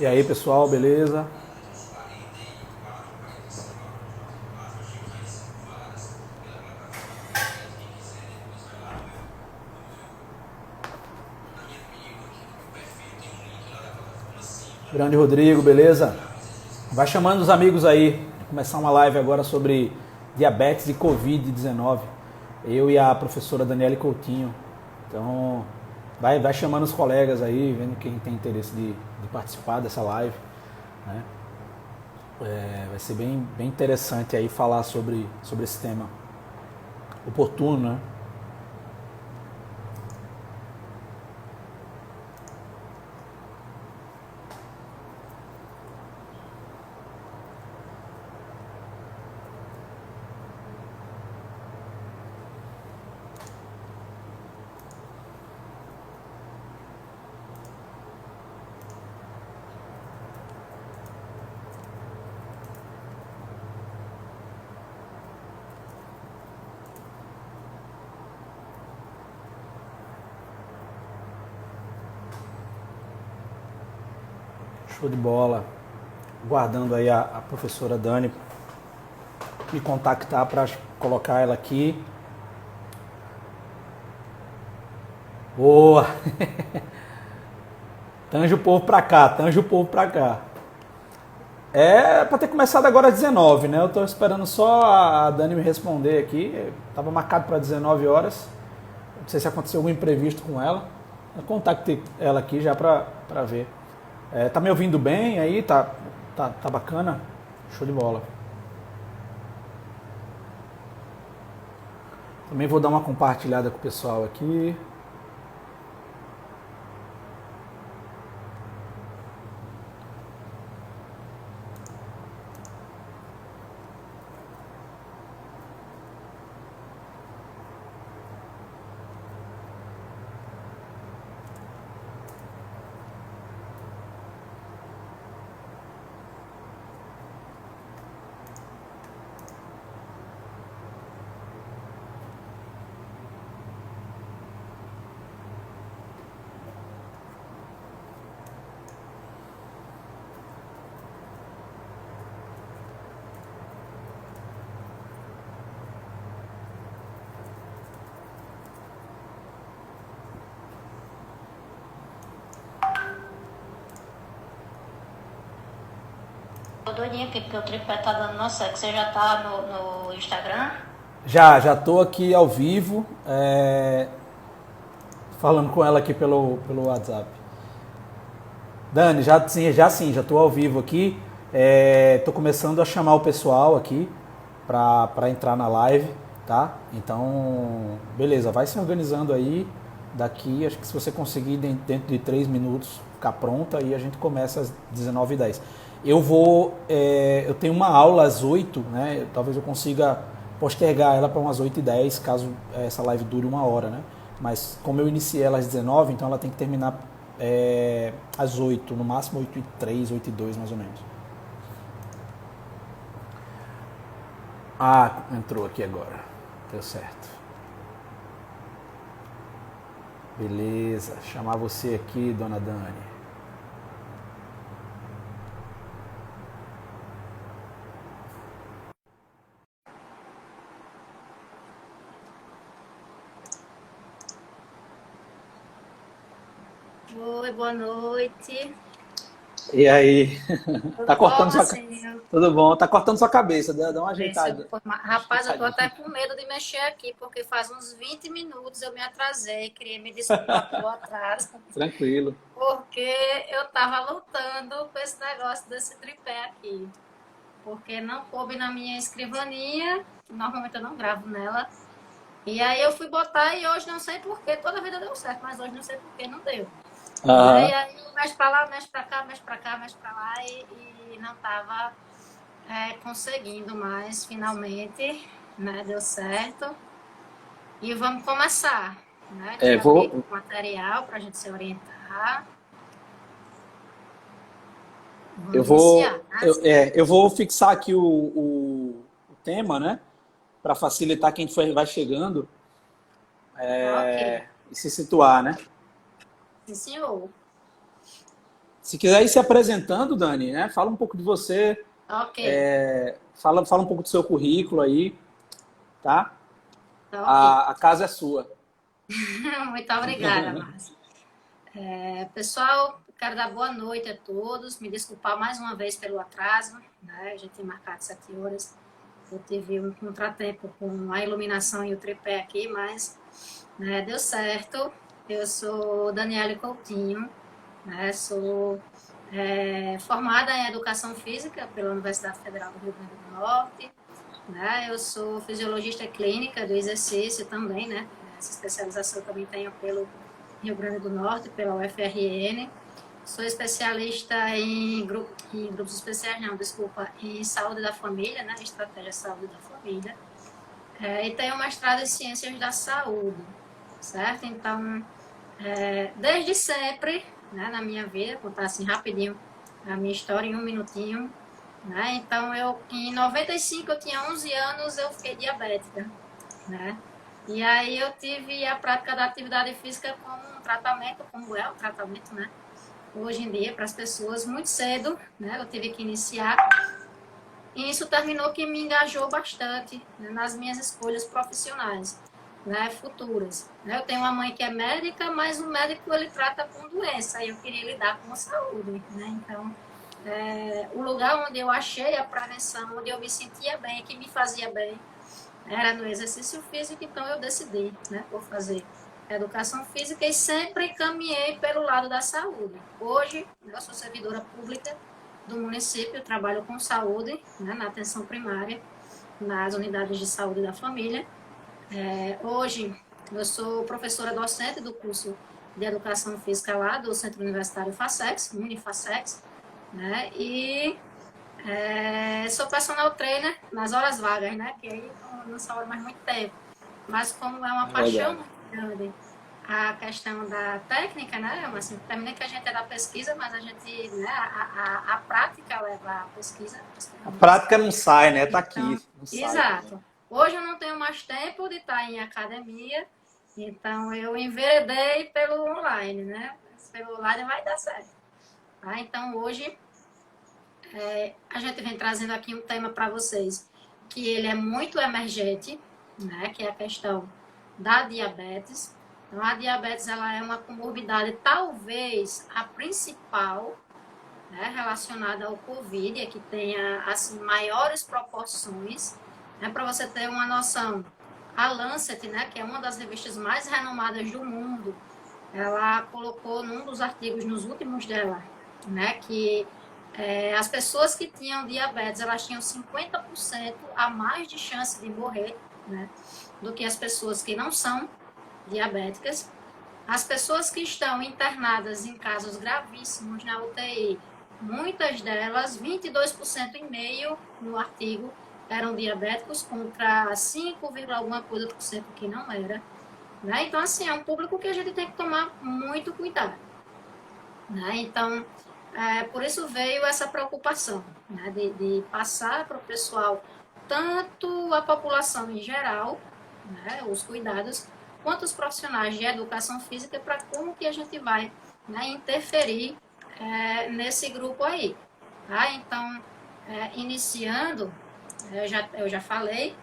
E aí, pessoal, beleza? Grande Rodrigo, beleza? Vai chamando os amigos aí. Vou começar uma live agora sobre diabetes e Covid-19. Eu e a professora Daniele Coutinho. Então, vai chamando os colegas aí, vendo quem tem interesse de participar dessa live, né? Vai ser bem interessante aí falar sobre esse tema oportuno, né? Show de bola. Guardando aí a professora Dani me contactar para colocar ela aqui. Boa! Tanja o povo pra cá, tanja o povo pra cá. É pra ter começado agora às 19, né? Eu tô esperando só a Dani me responder aqui. Tava marcado para 19 horas. Não sei se aconteceu algum imprevisto com ela. Eu contactei ela aqui já pra ver. Tá me ouvindo bem aí? Tá bacana? Show de bola. Também vou dar uma compartilhada com o pessoal aqui. Tô doidinha aqui, porque o tripé tá dando no seco. Você já tá no Instagram? Já tô aqui ao vivo, falando com ela aqui pelo WhatsApp. Dani, já tô ao vivo aqui. Tô começando a chamar o pessoal aqui para entrar na live, tá? Então, beleza, vai se organizando aí. Daqui, acho que se você conseguir dentro de 3 minutos ficar pronta, aí a gente começa às 19h10. Eu tenho uma aula às 8, né? Talvez eu consiga postergar ela para umas 8h10, caso essa live dure 1 hora, né? Mas como eu iniciei ela às 19, então ela tem que terminar às 8, no máximo 8h03, 8h02 mais ou menos. Ah, entrou aqui agora. Deu certo. Beleza, chamar você aqui, dona Dani. Oi, boa noite. E aí? Tá Tudo bom, cortando sua. Marcinho? Tudo bom? Tá cortando sua cabeça, dá uma ajeitada. Rapaz, eu tô até Ajeitadinha. com medo de mexer aqui, porque faz uns 20 minutos eu me atrasei. Queria me desculpar pelo atraso, Tranquilo. porque eu tava lutando com esse negócio desse tripé aqui. Porque não coube na minha escrivaninha, normalmente eu não gravo nela. E aí eu fui botar e hoje não sei porquê, toda vida deu certo, mas hoje não sei porquê não deu. Né? Aham. E aí mexe pra lá, mexe pra cá, mexe pra cá, mexe pra lá e não tava conseguindo mais, finalmente, né? Deu certo. E vamos começar, né? Tinha feito Vou. material pra gente se orientar. Eu Vamos iniciar, vou. né? Eu vou fixar aqui o tema, né? Para facilitar quem vai chegando Ok, e se situar, né? sim senhor. Se quiser ir se apresentando, Dani, né? Fala um pouco de você, Ok, fala um pouco do seu currículo aí, tá? tá ok. A casa é sua. Muito obrigada, Márcia. Pessoal, quero dar boa noite a todos. Me desculpar mais uma vez pelo atraso, né? A gente tinha marcado 7 horas. Eu tive um contratempo com a iluminação e o tripé aqui, mas né, deu certo. Eu sou Daniele Coutinho, né? Sou formada em Educação Física pela Universidade Federal do Rio Grande do Norte. Né? Eu sou fisiologista clínica do exercício também, né? Essa especialização eu também tenho pelo Rio Grande do Norte, pela UFRN. Sou especialista em grupos especiais, não, desculpa, em saúde da família, né? Estratégia de saúde da família. E tenho mestrado em ciências da saúde, certo? Então, desde sempre, né, na minha vida, vou contar assim rapidinho a minha história em um minutinho, né? Então, em 95, eu tinha 11 anos, eu fiquei diabética, né? E aí eu tive a prática da atividade física como um tratamento, como é o tratamento, né? Hoje em dia, para as pessoas, muito cedo, né? Eu tive que iniciar. E isso terminou que me engajou bastante, né, nas minhas escolhas profissionais, né, futuras. Eu tenho uma mãe que é médica, mas o médico ele trata com doença, e eu queria lidar com a saúde, né? Então, o lugar onde eu achei a prevenção, onde eu me sentia bem, que me fazia bem, era no exercício físico, então eu decidi, né, por fazer educação física e sempre caminhei pelo lado da saúde. Hoje, eu sou servidora pública do município, trabalho com saúde, né, na atenção primária, nas unidades de saúde da família. Hoje, eu sou professora docente do curso de Educação Física lá do Centro Universitário FASEX, Unifacex, né, e sou personal trainer nas horas vagas, né, que aí não sobra mais muito tempo. Mas como é uma paixão Legal. muito grande a questão da técnica, né? Assim, também que a gente é da pesquisa, mas a gente, né, a prática leva à pesquisa. A prática não sai, né? Tá Então, aqui, não sai. exato. Hoje eu não tenho mais tempo de estar em academia, então eu enveredei pelo online, né? Pelo online vai dar certo. Tá? Então hoje a gente vem trazendo aqui um tema para vocês que ele é muito emergente, né? Que é a questão da diabetes. Então, a diabetes ela é uma comorbidade, talvez a principal, né, relacionada ao Covid, é que tenha assim, maiores proporções. Né, para você ter uma noção, a Lancet, né, que é uma das revistas mais renomadas do mundo, ela colocou num dos artigos nos últimos dela, né, que as pessoas que tinham diabetes, elas tinham 50% a mais de chance de morrer, né, do que as pessoas que não são diabéticas. As pessoas que estão internadas em casos gravíssimos na UTI, muitas delas, 22,5% no artigo, eram diabéticos, contra 5, alguma coisa por cento que não era. Né? Então, assim, é um público que a gente tem que tomar muito cuidado. Né? Então, por isso veio essa preocupação, né? de passar para o pessoal, tanto a população em geral, né? Os cuidados, quanto os profissionais de educação física, para como que a gente vai, né, interferir nesse grupo aí. Tá? Então, iniciando, eu já falei,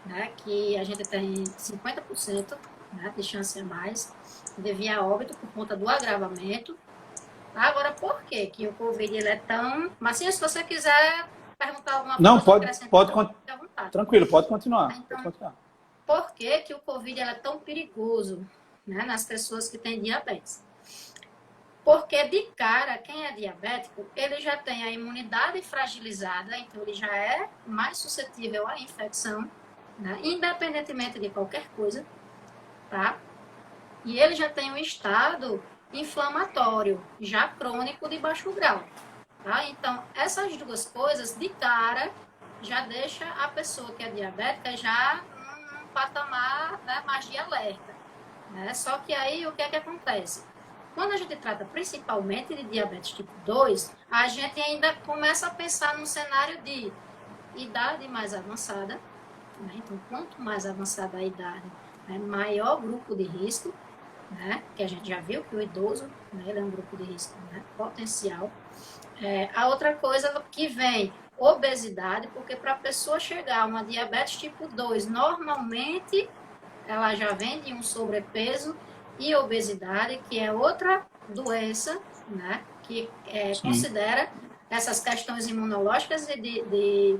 né, que a gente tem 50%, né, de chance a mais de vir a óbito por conta do agravamento. Agora, por que que o Covid ele é tão... Mas assim, se você quiser perguntar alguma Não, coisa, acrescentar, fique à vontade. tranquilo, pode continuar. Pode Então, continuar. por que que o Covid ele é tão perigoso, né, nas pessoas que têm diabetes? Porque de cara, quem é diabético, ele já tem a imunidade fragilizada, então ele já é mais suscetível à infecção, né, independentemente de qualquer coisa, tá? E ele já tem um estado inflamatório, já crônico de baixo grau. Tá? Então, essas duas coisas, de cara, já deixa a pessoa que é diabética já num patamar, né, mais de alerta. Né? Só que aí, o que é que acontece? Quando a gente trata principalmente de diabetes tipo 2, a gente ainda começa a pensar num cenário de idade mais avançada. Né? Então, quanto mais avançada a idade, né, maior grupo de risco. né? Que a gente já viu que o idoso, né, ele é um grupo de risco, né, potencial. A outra coisa que vem, obesidade, porque para a pessoa chegar a uma diabetes tipo 2, normalmente ela já vem de um sobrepeso e obesidade, que é outra doença, né, que Sim. considera essas questões imunológicas e de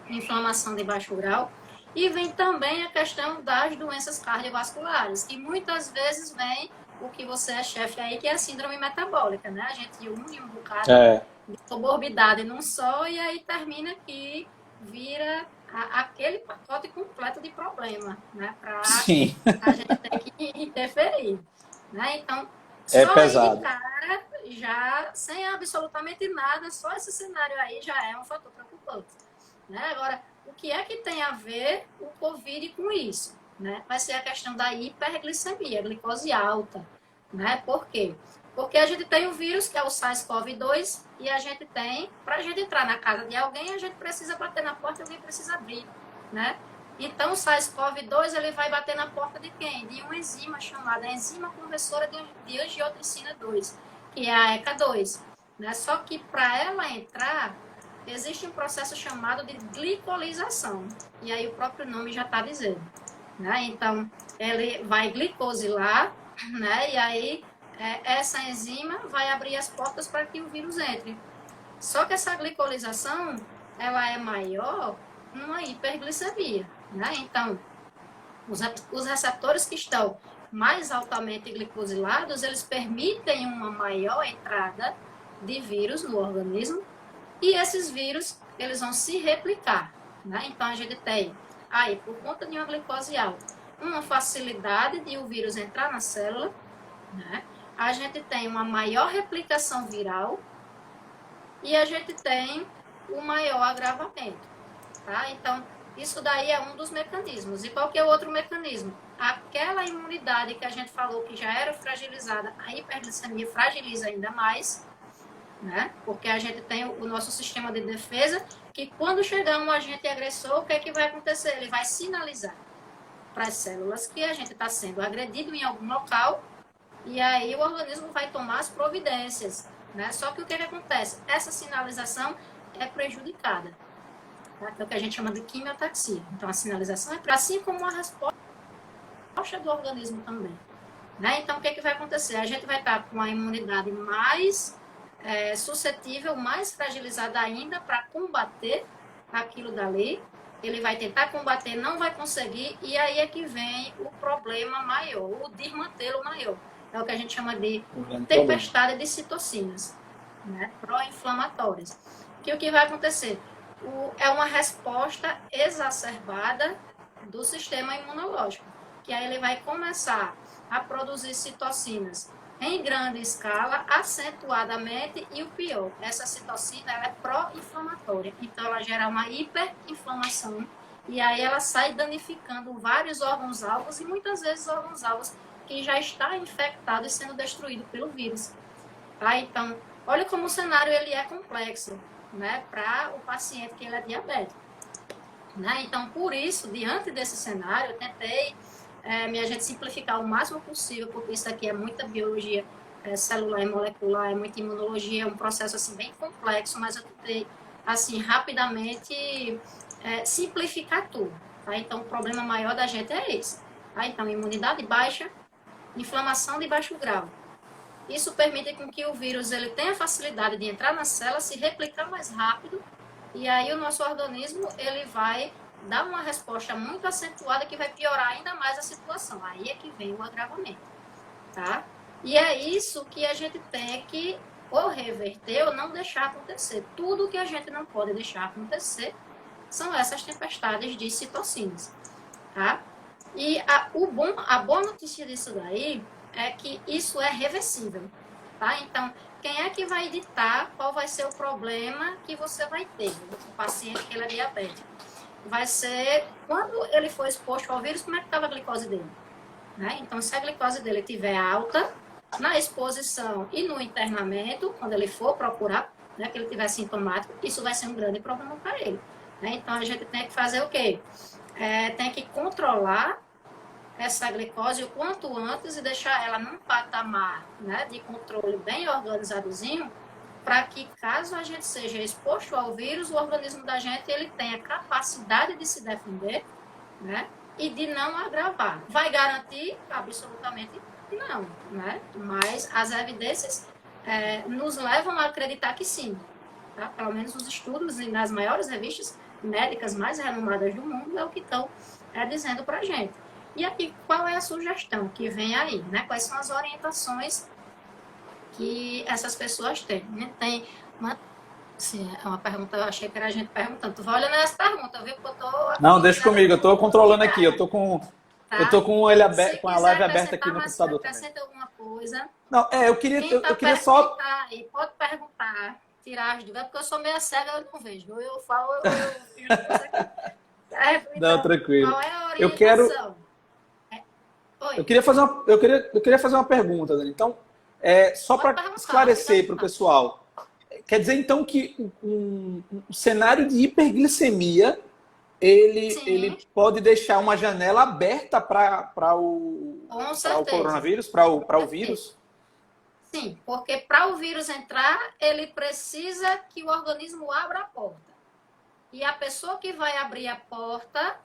inflamação de baixo grau. E vem também a questão das doenças cardiovasculares, que muitas vezes vem o que você é chefe aí, que é a síndrome metabólica, né? A gente une um bocado É, de comorbidade num só e aí termina que vira aquele pacote completo de problema, né? Para sim, a gente ter que interferir, né? Então, é só aí de pesado. cara, já sem absolutamente nada, só esse cenário aí já é um fator preocupante. Né? Agora, o que é que tem a ver o Covid com isso? Né? Vai ser a questão da hiperglicemia, glicose alta. Né? Por quê? Porque a gente tem o vírus, que é o SARS-CoV-2, e a gente tem, para a gente entrar na casa de alguém, a gente precisa bater na porta e alguém precisa abrir. Né? Então, o SARS-CoV-2 ele vai bater na porta de quem? De uma enzima chamada enzima conversora de angiotensina 2, que é a ECA2. Né? Só que para ela entrar, existe um processo chamado de glicolização. E aí o próprio nome já está dizendo. Né? Então, ele vai glicosilar, né? E aí essa enzima vai abrir as portas para que o vírus entre. Só que essa glicolização, ela é maior numa hiperglicemia. Né? Então, os receptores que estão mais altamente glicosilados, eles permitem uma maior entrada de vírus no organismo e esses vírus, eles vão se replicar. Né? Então, a gente tem aí, por conta de uma glicose alta, uma facilidade de o vírus entrar na célula, né? A gente tem uma maior replicação viral e a gente tem o maior agravamento. Tá? Então, isso daí é um dos mecanismos. E qual que é o outro mecanismo? Aquela imunidade que a gente falou que já era fragilizada, a hiperglicemia fragiliza ainda mais, né? Porque a gente tem o nosso sistema de defesa, que quando chegar um agente agressor, o que é que vai acontecer? Ele vai sinalizar para as células que a gente está sendo agredido em algum local, e aí o organismo vai tomar as providências, né? Só que o que é que acontece? Essa sinalização é prejudicada, tá? Que é o que a gente chama de quimiotaxia. Então, a sinalização é assim como a resposta do organismo também. Né? Então, o que é que vai acontecer? A gente vai estar com a imunidade mais suscetível, mais fragilizada ainda para combater aquilo dali. Ele vai tentar combater, não vai conseguir, e aí é que vem o problema maior, o desmantelo maior. É o que a gente chama de tempestade de citocinas, né? Pró-inflamatórias. Que o que vai acontecer? É uma resposta exacerbada do sistema imunológico, que aí ele vai começar a produzir citocinas em grande escala, acentuadamente, e o pior, essa citocina ela é pró-inflamatória, então ela gera uma hiperinflamação, e aí ela sai danificando vários órgãos-alvos, e muitas vezes órgãos-alvos que já está infectado e sendo destruído pelo vírus. Tá? Então, olha como o cenário ele é complexo, né, para o paciente que ele é diabético. Né? Então, por isso, diante desse cenário, eu tentei a gente simplificar o máximo possível, porque isso aqui é muita biologia celular e molecular, é muita imunologia, é um processo assim bem complexo, mas eu tentei assim rapidamente simplificar tudo. Tá? Então, o problema maior da gente é esse. Tá? Então, imunidade baixa, inflamação de baixo grau. Isso permite com que o vírus ele tenha facilidade de entrar na célula, se replicar mais rápido, e aí o nosso organismo ele vai dar uma resposta muito acentuada que vai piorar ainda mais a situação. Aí é que vem o agravamento, tá? E é isso que a gente tem que ou reverter ou não deixar acontecer. Tudo que a gente não pode deixar acontecer são essas tempestades de citocinas, tá? E a boa notícia disso daí é que isso é reversível, tá? Então, quem é que vai ditar qual vai ser o problema que você vai ter, o paciente que ele é diabético? Vai ser, quando ele for exposto ao vírus, como é que estava a glicose dele? Né? Então, se a glicose dele estiver alta, na exposição e no internamento, quando ele for procurar, né, que ele tiver sintomático, isso vai ser um grande problema para ele. Né? Então, a gente tem que fazer o quê? Tem que controlar essa glicose o quanto antes e deixar ela num patamar, né, de controle bem organizadozinho, para que caso a gente seja exposto ao vírus, o organismo da gente ele tenha capacidade de se defender, né, e de não agravar. Vai garantir? Absolutamente não, né? Mas as evidências nos levam a acreditar que sim. Tá? Pelo menos os estudos nas maiores revistas médicas mais renomadas do mundo é o que estão dizendo para a gente. E aqui, qual é a sugestão que vem aí? Né? Quais são as orientações que essas pessoas têm? Tem uma, sim, é uma pergunta, eu achei que era a gente perguntando. Tu vai olhando as perguntas, viu? Porque eu tô Não, deixa comigo, eu estou controlando aqui, eu tá? tô com ele Se aberto, com a live quiser aberta aqui acrescentar no mais, computador também. acrescenta alguma coisa. Não, Quem eu tá, queria quem só. tá aí, pode perguntar, tirar as dúvidas, porque eu sou meio cega, eu não vejo. Eu falo, eu fiz coisa aqui. Não, Então, tranquilo. qual é a Eu quero, orientação? eu Oi, queria fazer eu queria fazer uma pergunta, Dani. Então, só pode para perguntar, fica à esclarecer para o vontade. pessoal, quer dizer então que um cenário de hiperglicemia ele Sim, pode deixar uma janela aberta para com o certeza. coronavírus, para o Perfeito. vírus? Sim, porque para o vírus entrar, ele precisa que o organismo abra a porta. E a pessoa que vai abrir a porta,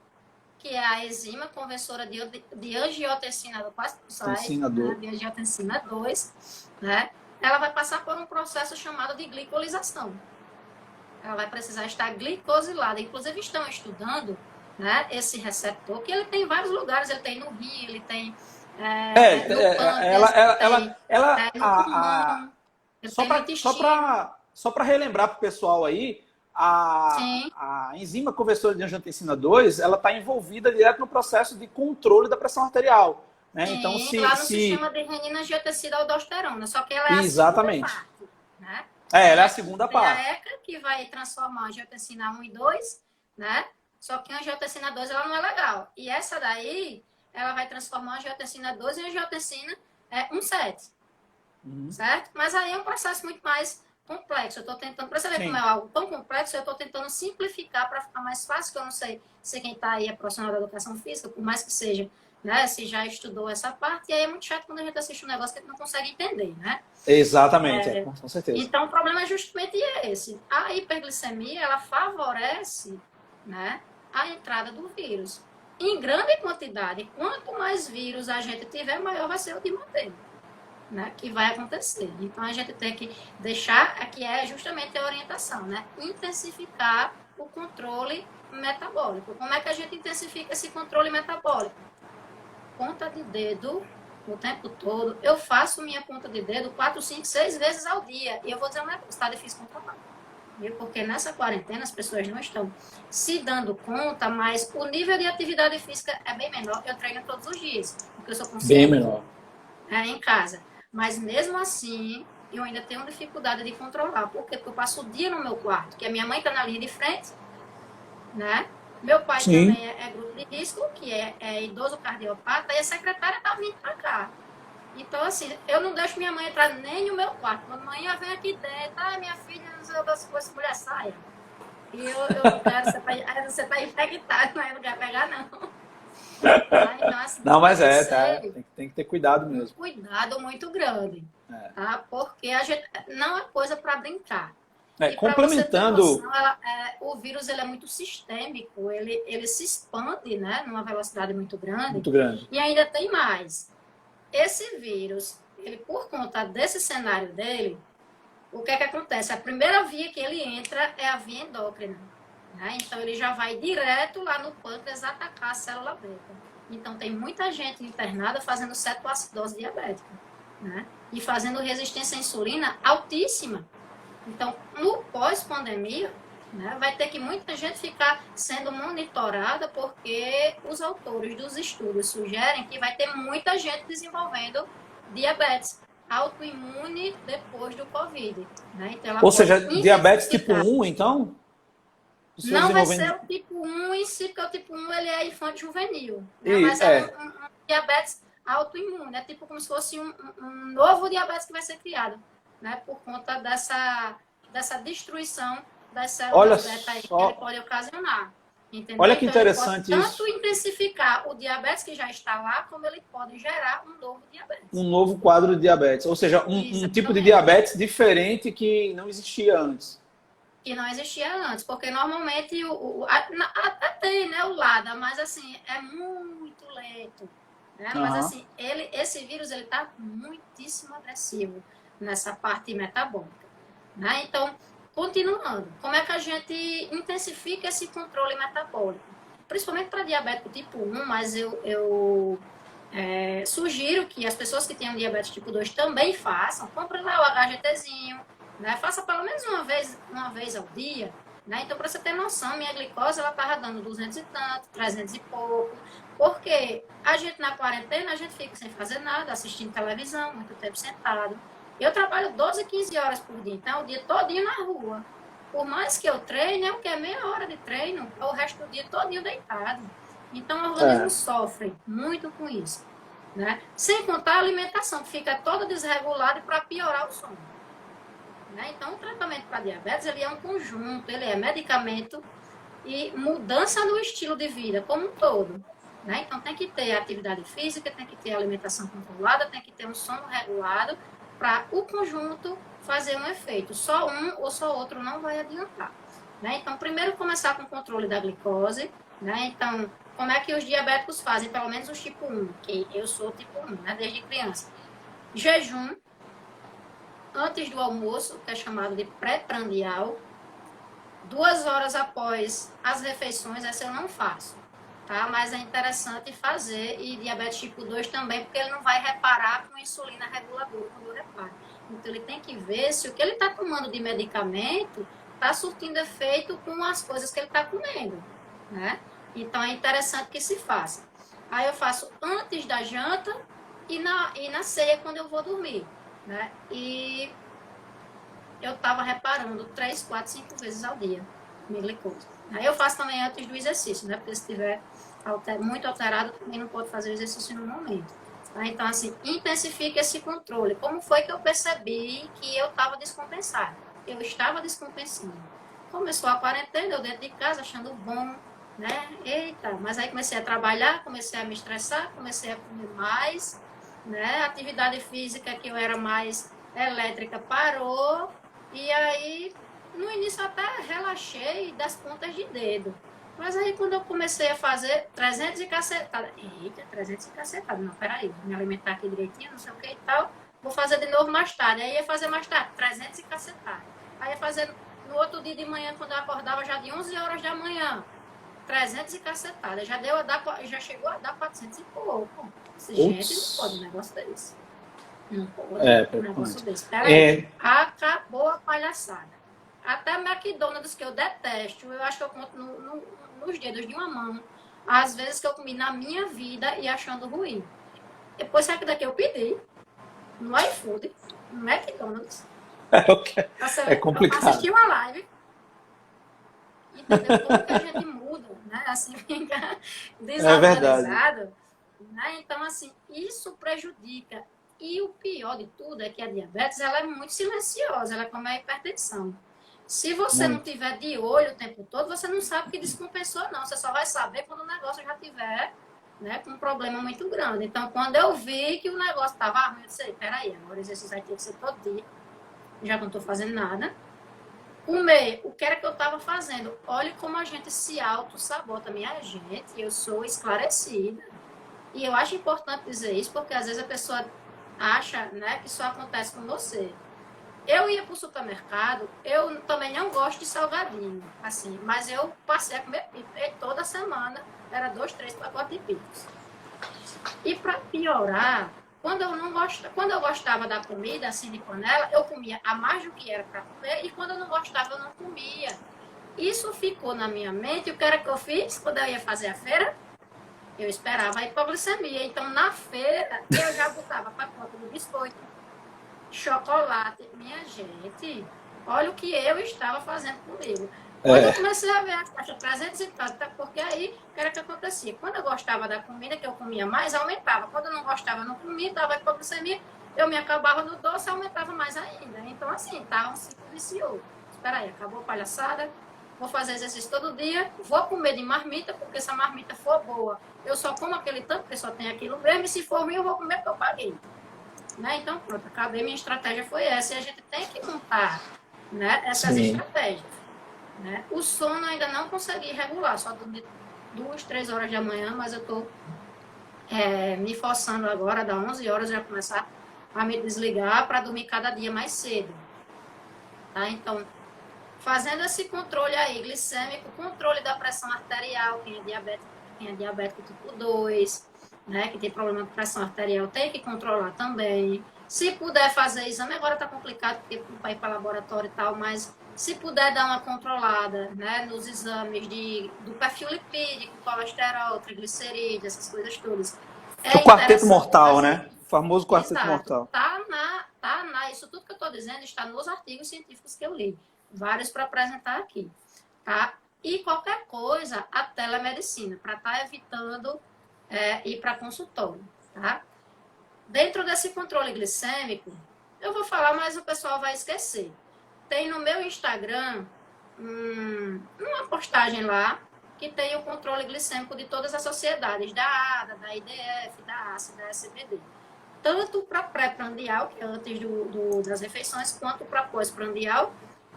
que é a enzima conversora de angiotensina, quase não sai, Ensina né, dor. de angiotensina 2, né, ela vai passar por um processo chamado de glicolização. Ela vai precisar estar glicosilada. Inclusive, estão estudando, né, esse receptor, que ele tem em vários lugares. Ele tem no rim, ele tem no pâncreas, ele tem no pulmão, ele tem no intestino. Só para relembrar para o pessoal aí, Sim, a enzima conversora de angiotensina 2, ela está envolvida direto no processo de controle da pressão arterial. Né? Então, sim, lá no sistema de renina, angiotensina, aldosterona. Só que ela é a segunda exatamente. parte, né? Ela é a segunda Tem parte. a ECA, que vai transformar a angiotensina 1 e 2, né? Só que a angiotensina 2 ela não é legal. E essa daí, ela vai transformar a angiotensina 2 em angiotensina 1,7. Certo? Mas aí é um processo muito mais complexo. Eu estou tentando, para você ver como é algo tão complexo, eu estou tentando simplificar para ficar mais fácil, que eu não sei se quem está aí é profissional da educação física, por mais que seja, né, se já estudou essa parte, e aí é muito chato quando a gente assiste um negócio que a gente não consegue entender, né? Exatamente, com certeza. Então, o problema é justamente esse. A hiperglicemia, ela favorece, né, a entrada do vírus. Em grande quantidade, quanto mais vírus a gente tiver, maior vai ser o de manter. Né, que vai acontecer. Então, a gente tem que deixar, aqui é justamente a orientação, né? Intensificar o controle metabólico. Como é que a gente intensifica esse controle metabólico? Ponta de dedo o tempo todo. Eu faço minha ponta de dedo 4, 5, 6 vezes ao dia. E eu vou dizer um negócio, está difícil controlar. Porque nessa quarentena as pessoas não estão se dando conta, mas o nível de atividade física é bem menor. Eu treino todos os dias, porque eu sou consciente. Bem menor. Em casa. Mas mesmo assim, eu ainda tenho dificuldade de controlar. Por quê? Porque eu passo o dia no meu quarto, que a minha mãe está na linha de frente, né? Meu pai também é grupo de risco, que é idoso cardiopata, e a secretária está vindo para cá. Então, assim, eu não deixo minha mãe entrar nem no meu quarto. Mamãe vem aqui dentro, minha filha, não sei das coisas, mulher saia. E eu não quero, você está infectado, mas eu não quero pegar, não. Então, assim, não, mas tem que ter cuidado mesmo. Cuidado muito grande, tá? Porque a gente não é coisa para brincar. Complementando, noção, o vírus ele é muito sistêmico, ele se expande, né, numa velocidade muito grande. Muito grande. E ainda tem mais. Esse vírus, ele por conta desse cenário dele, o que é que acontece? A primeira via que ele entra é a via endócrina. Né? Então, ele já vai direto lá no pâncreas atacar a célula beta. Então, tem muita gente internada fazendo cetoacidose diabética. Né? E fazendo resistência à insulina altíssima. Então, no pós-pandemia, né, vai ter que muita gente ficar sendo monitorada, porque os autores dos estudos sugerem que vai ter muita gente desenvolvendo diabetes autoimune depois do Covid. Né? Então, ou seja, diabetes tipo 1, então? Não vai ser o tipo 1 em si, porque o tipo 1 ele é infantil juvenil. Né? Mas um diabetes autoimune. É tipo como se fosse um novo diabetes que vai ser criado. Né? Por conta dessa destruição das células beta aí que ele pode ocasionar. Entendeu? Olha que Então, ele pode interessante isso. tanto intensificar o diabetes que já está lá, como ele pode gerar um novo Um diabetes. novo quadro de diabetes, ou seja, um tipo de Exatamente. diabetes diferente que não existia antes. Que não existia antes, porque normalmente até tem, né, o LADA, mas assim, é muito lento, né? Mas Aham. assim, esse vírus ele está muitíssimo agressivo nessa parte metabólica, né? Então, continuando, como é que a gente intensifica esse controle metabólico? Principalmente para diabético tipo 1, mas eu sugiro que as pessoas que tenham diabetes tipo 2 também façam. Compre lá o HGTzinho, né? Faça pelo menos uma vez ao dia. Né? Então, para você ter noção, minha glicose ela estava dando 200 e tanto, 300 e pouco. Porque a gente na quarentena, a gente fica sem fazer nada, assistindo televisão, muito tempo sentado. Eu trabalho 12, 15 horas por dia, então o dia todinho na rua. Por mais que eu treine, é o que? É meia hora de treino, é o resto do dia todinho deitado. Então, o organismo É. sofre muito com isso. Né? Sem contar a alimentação, que fica toda desregulada para piorar o sono. Né? Então, o tratamento para diabetes ele é um conjunto, ele é medicamento e mudança no estilo de vida como um todo. Né? Então, tem que ter atividade física, tem que ter alimentação controlada, tem que ter um sono regulado para o conjunto fazer um efeito. Só um ou só outro não vai adiantar. Né? Então, primeiro começar com o controle da glicose. Né? Então, como é que os diabéticos fazem? Pelo menos os tipo 1, que eu sou tipo 1, né? Desde criança. Jejum, antes do almoço, que é chamado de pré-prandial, 2 horas após as refeições, essa eu não faço, tá? Mas é interessante fazer, e diabetes tipo 2 também, porque ele não vai reparar com insulina reguladora quando eu reparo. Então ele tem que ver se o que ele está tomando de medicamento está surtindo efeito com as coisas que ele está comendo, né? Então é interessante que se faça. Aí eu faço antes da janta e na ceia quando eu vou dormir, né? E eu estava reparando 3, 4, 5 vezes ao dia minha glicose. Aí eu faço também antes do exercício, né? Porque se estiver muito alterado, também não pode fazer o exercício no momento. Tá? Então, assim, intensifica esse controle. Como foi que eu percebi que eu estava descompensada? Eu estava descompensando. Começou a quarentena, eu dentro de casa, achando bom, né? Eita, mas aí comecei a trabalhar, comecei a me estressar, comecei a comer mais, né? A atividade física que eu era mais elétrica parou, e aí no início até relaxei das pontas de dedo. Mas aí quando eu comecei a fazer 300 e cacetada, eita, 300 e cacetada, não, peraí, vou me alimentar aqui direitinho, não sei o que e tal, vou fazer de novo mais tarde. Aí ia fazer mais tarde, 300 e cacetada. Aí ia fazer no outro dia de manhã, quando eu acordava já de 11 horas da manhã, 300 e cacetada. Já chegou a dar 400 e pouco. Gente, não pode um Putz. negócio desse. Não pode É, um negócio preocupante. desse. Peraí, É, acabou a palhaçada. Até McDonald's, que eu detesto, eu acho que eu conto nos dedos de uma mão, as vezes que eu comi na minha vida e achando ruim. Depois, sabe que daqui eu pedi, no iFood, no McDonald's, é complicado. assisti uma live, entendeu? Como que a gente muda, né? Assim, fica É verdade. desatualizado. Né? Então, assim, isso prejudica. E o pior de tudo é que a diabetes ela é muito silenciosa, ela é como a hipertensão. Se você não Muito. tiver de olho o tempo todo, você não sabe que descompensou, não. Você só vai saber quando o negócio já tiver, né, com um problema muito grande. Então, quando eu vi que o negócio estava ruim, eu disse, peraí, agora o exercício vai ter que ser todo dia, já que não estou fazendo nada. Comer, o que era que eu estava fazendo? Olha como a gente se auto-sabota. Minha gente, eu sou esclarecida. E eu acho importante dizer isso, porque às vezes a pessoa acha, né, que só acontece com você. Eu ia para o supermercado, eu também não gosto de salgadinho, assim, mas eu passei a comer pizza. E toda semana era 2, 3 pacotes de pizza. E para piorar, quando eu gostava da comida, assim, de panela, eu comia a mais do que era para comer, e quando eu não gostava, eu não comia. Isso ficou na minha mente, e o que era que eu fiz quando eu ia fazer a feira? Eu esperava a hipoglicemia. Então, na feira, eu já botava pacote de biscoito, chocolate. Minha gente, olha o que eu estava fazendo comigo. Quando eu É, comecei a ver a caixa 300 e tanto, porque aí, o que era que acontecia? Quando eu gostava da comida, que eu comia mais, aumentava. Quando eu não gostava, eu não comia, dava hipoglicemia, eu me acabava no doce, aumentava mais ainda. Então, assim, estava um ciclo vicioso. Espera aí, acabou a palhaçada? vou fazer exercício todo dia, vou comer de marmita, porque se a marmita for boa, eu só como aquele tanto, porque só tem aquilo mesmo, e se for ruim, eu vou comer porque eu paguei. Né? Então, pronto, acabei, minha estratégia foi essa, e a gente tem que montar, né, essas Sim. estratégias. Né? O sono ainda não consegui regular, só dormir 2, 3 horas da manhã, mas eu estou me forçando agora, das 11 horas, já começar a me desligar para dormir cada dia mais cedo. Tá? Então, fazendo esse controle aí, glicêmico, controle da pressão arterial, quem é diabético tipo 2, né, que tem problema de pressão arterial, tem que controlar também. Se puder fazer exame, agora está complicado, porque vai ir para laboratório e tal, mas se puder dar uma controlada, né, nos exames do perfil lipídico, colesterol, triglicerídeos, essas coisas todas, O é quarteto interessante mortal, fazer. né? O famoso quarteto Exato. mortal. Isso tudo que eu estou dizendo está nos artigos científicos que eu li. Vários para apresentar aqui. Tá? E qualquer coisa, a telemedicina, para estar evitando ir para consultório. Tá? Dentro desse controle glicêmico, eu vou falar, mas o pessoal vai esquecer. Tem no meu Instagram uma postagem lá que tem o controle glicêmico de todas as sociedades, da ADA, da IDF, da ACE, da SBD. Tanto para pré-prandial, que é antes das refeições, quanto para pós-prandial,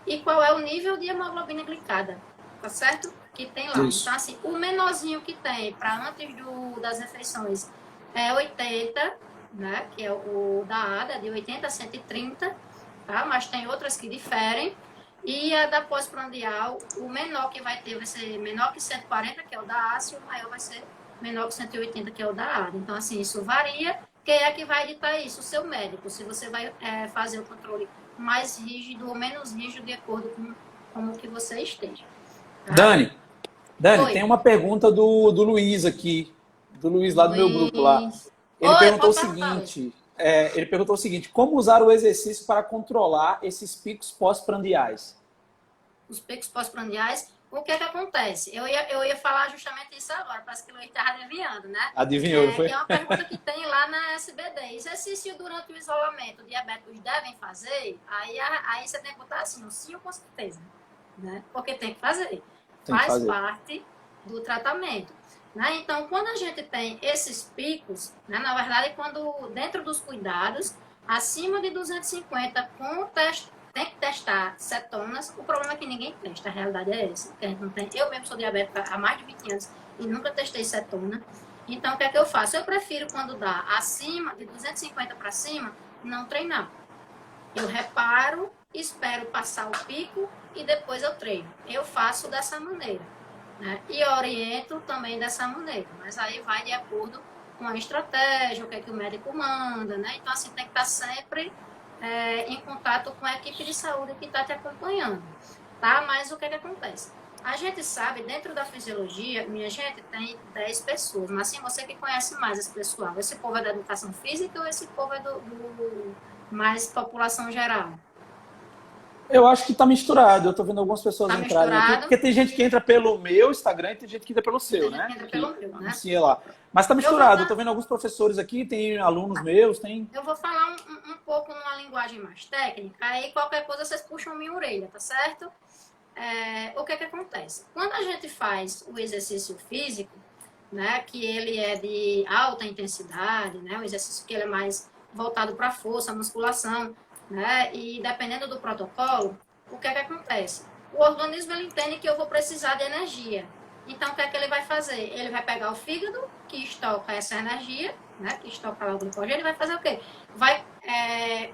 e qual é o nível de hemoglobina glicada, tá certo? Que tem lá. Isso. Então, assim, o menorzinho que tem para antes das refeições é 80, né? Que é o da ADA, de 80 a 130, tá? Mas tem outras que diferem. E a da pós-prandial, o menor que vai ter vai ser menor que 140, que é o da ACE, e o maior vai ser menor que 180, que é o da ADA. Então, assim, isso varia. Quem é que vai editar isso? O seu médico. Se você vai fazer o controle mais rígido ou menos rígido, de acordo com como que você esteja. Tá? Dani, tem Oi. uma pergunta do Luiz aqui, do Luiz lá do meu grupo lá. Luiz. Ele Oi, perguntou o pode perguntar, Luiz. seguinte, como usar o exercício para controlar esses picos pós-prandiais? Os picos pós-prandiais, o que é que acontece? Eu ia falar justamente isso agora, parece que o Luiz estava adivinhando, né? Adivinhou, não Que foi? é uma pergunta que tem lá na SBD. Exercício durante o isolamento, diabéticos devem fazer? Aí você tem que botar assim, um sim ou com certeza. Né? Porque tem que fazer. Tem que Faz fazer. parte do tratamento. Né? Então, quando a gente tem esses picos, né, na verdade, quando dentro dos cuidados, acima de 250, tem que testar cetonas. O problema é que ninguém testa, a realidade é essa. Que a gente não tem. Eu mesmo sou diabética há mais de 20 anos e nunca testei cetona. Então, o que é que eu faço? Eu prefiro, quando dá acima de 250 para cima, não treinar. Eu reparo, espero passar o pico e depois eu treino. Eu faço dessa maneira. Né? E oriento também dessa maneira. Mas aí vai de acordo com a estratégia, o que é que o médico manda. Né? Então, assim, tem que estar sempre em contato com a equipe de saúde que está te acompanhando. Tá? Mas o que é que acontece? A gente sabe, dentro da fisiologia, minha gente, tem 10 pessoas. Mas assim, você que conhece mais esse pessoal. Esse povo é da educação física ou esse povo é do mais população geral? Eu acho que está misturado. Eu estou vendo algumas pessoas Tá entrarem aqui, misturado? porque tem gente que entra pelo meu Instagram e tem gente que entra pelo E seu, tem gente que né? entra Que pelo meu, né? anuncia lá. Mas está Eu vou, misturado. Eu estou dar, vendo alguns professores aqui, tem alunos meus, tem. eu vou falar um pouco numa linguagem mais técnica, aí qualquer coisa vocês puxam minha orelha, tá certo? O que é que acontece? Quando a gente faz o exercício físico, né, que ele é de alta intensidade, né, um exercício que ele é mais voltado para força, musculação, né, e dependendo do protocolo, o que é que acontece? O organismo ele entende que eu vou precisar de energia. Então, o que é que ele vai fazer? Ele vai pegar o fígado, que estoca essa energia, né, que estoca lá o glicogênio, ele vai fazer o quê? Vai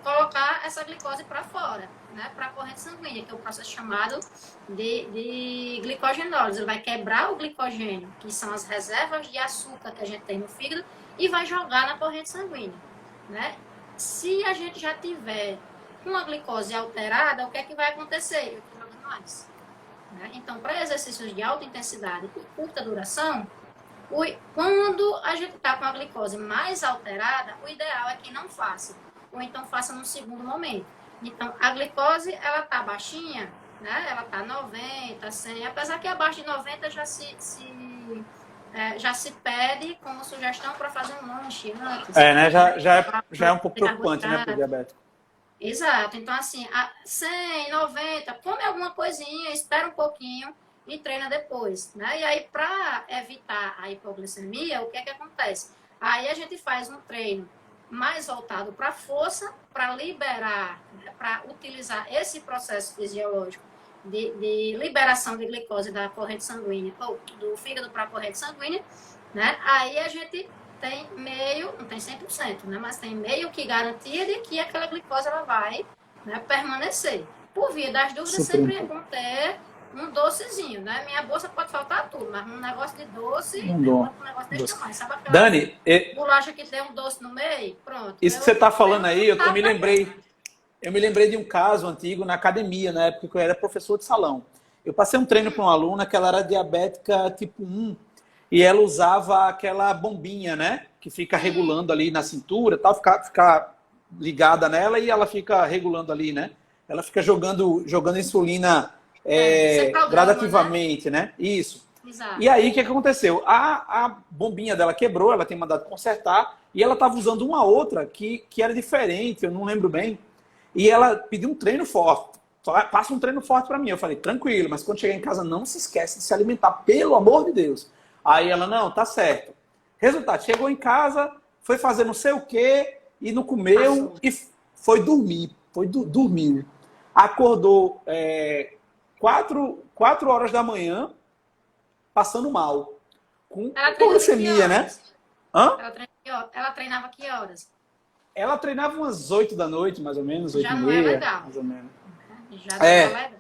colocar essa glicose para fora, né, para a corrente sanguínea, que é o processo chamado de glicogenólise. Ele vai quebrar o glicogênio, que são as reservas de açúcar que a gente tem no fígado, e vai jogar na corrente sanguínea. Né? Se a gente já tiver uma glicose alterada, o que é que vai acontecer? Eu estou jogando mais. Né? Então, para exercícios de alta intensidade e curta duração, quando a gente está com a glicose mais alterada, o ideal é que não faça, ou então faça no segundo momento. Então, a glicose, ela está baixinha, né? Ela está 90, 100, apesar que abaixo de 90 já se pede como sugestão para fazer um lanche antes. Né? Já é um pouco preocupante, né, para o diabético. Exato. Então, assim, 100, 90, come alguma coisinha, espera um pouquinho e treina depois, né? E aí, para evitar a hipoglicemia, o que é que acontece? Aí a gente faz um treino mais voltado para força, para liberar, né, para utilizar esse processo fisiológico de liberação de glicose da corrente sanguínea, ou do fígado para a corrente sanguínea, né? Aí a gente tem meio, não tem 100%, né? Mas tem meio que garantia de que aquela glicose ela vai, né, permanecer. Por via das dúvidas, sempre Super. é bom ter um docezinho, né? Minha bolsa pode faltar tudo, mas um negócio de doce, Não eu dou. boto um negócio desse tamanho. Sabe aquela Dani, bolacha que tem um doce no meio? Pronto. isso que você está Eu falando não aí, eu tava me daquele. lembrei. Eu me lembrei de um caso antigo na academia, na época que eu era professor de salão. Eu passei um treino para uma aluna que ela era diabética tipo 1 e ela usava aquela bombinha, né? Que fica regulando ali na cintura, tal, fica ligada nela e ela fica regulando ali, né? Ela fica jogando insulina Você programa, né? gradativamente, né? Isso. E Exato. aí, o que aconteceu? A bombinha dela quebrou, ela tem mandado consertar, e ela estava usando uma outra que era diferente, eu não lembro bem. E ela pediu um treino forte. Passa um treino forte para mim. Eu falei, tranquilo, mas quando chegar em casa, não se esquece de se alimentar, pelo amor de Deus. Aí ela, não, tá certo. Resultado, chegou em casa, foi fazer não sei o quê, e não comeu, Passou. e foi dormir. Dormiu. Acordou 4 horas da manhã, passando mal. Com Ela treina que hipoglicemia, né? horas? Hã? Ela treinava que horas? Ela treinava umas 8 da noite, mais ou menos, 8 Já e não é meia, legal. mais ou menos. Já não é É. legal.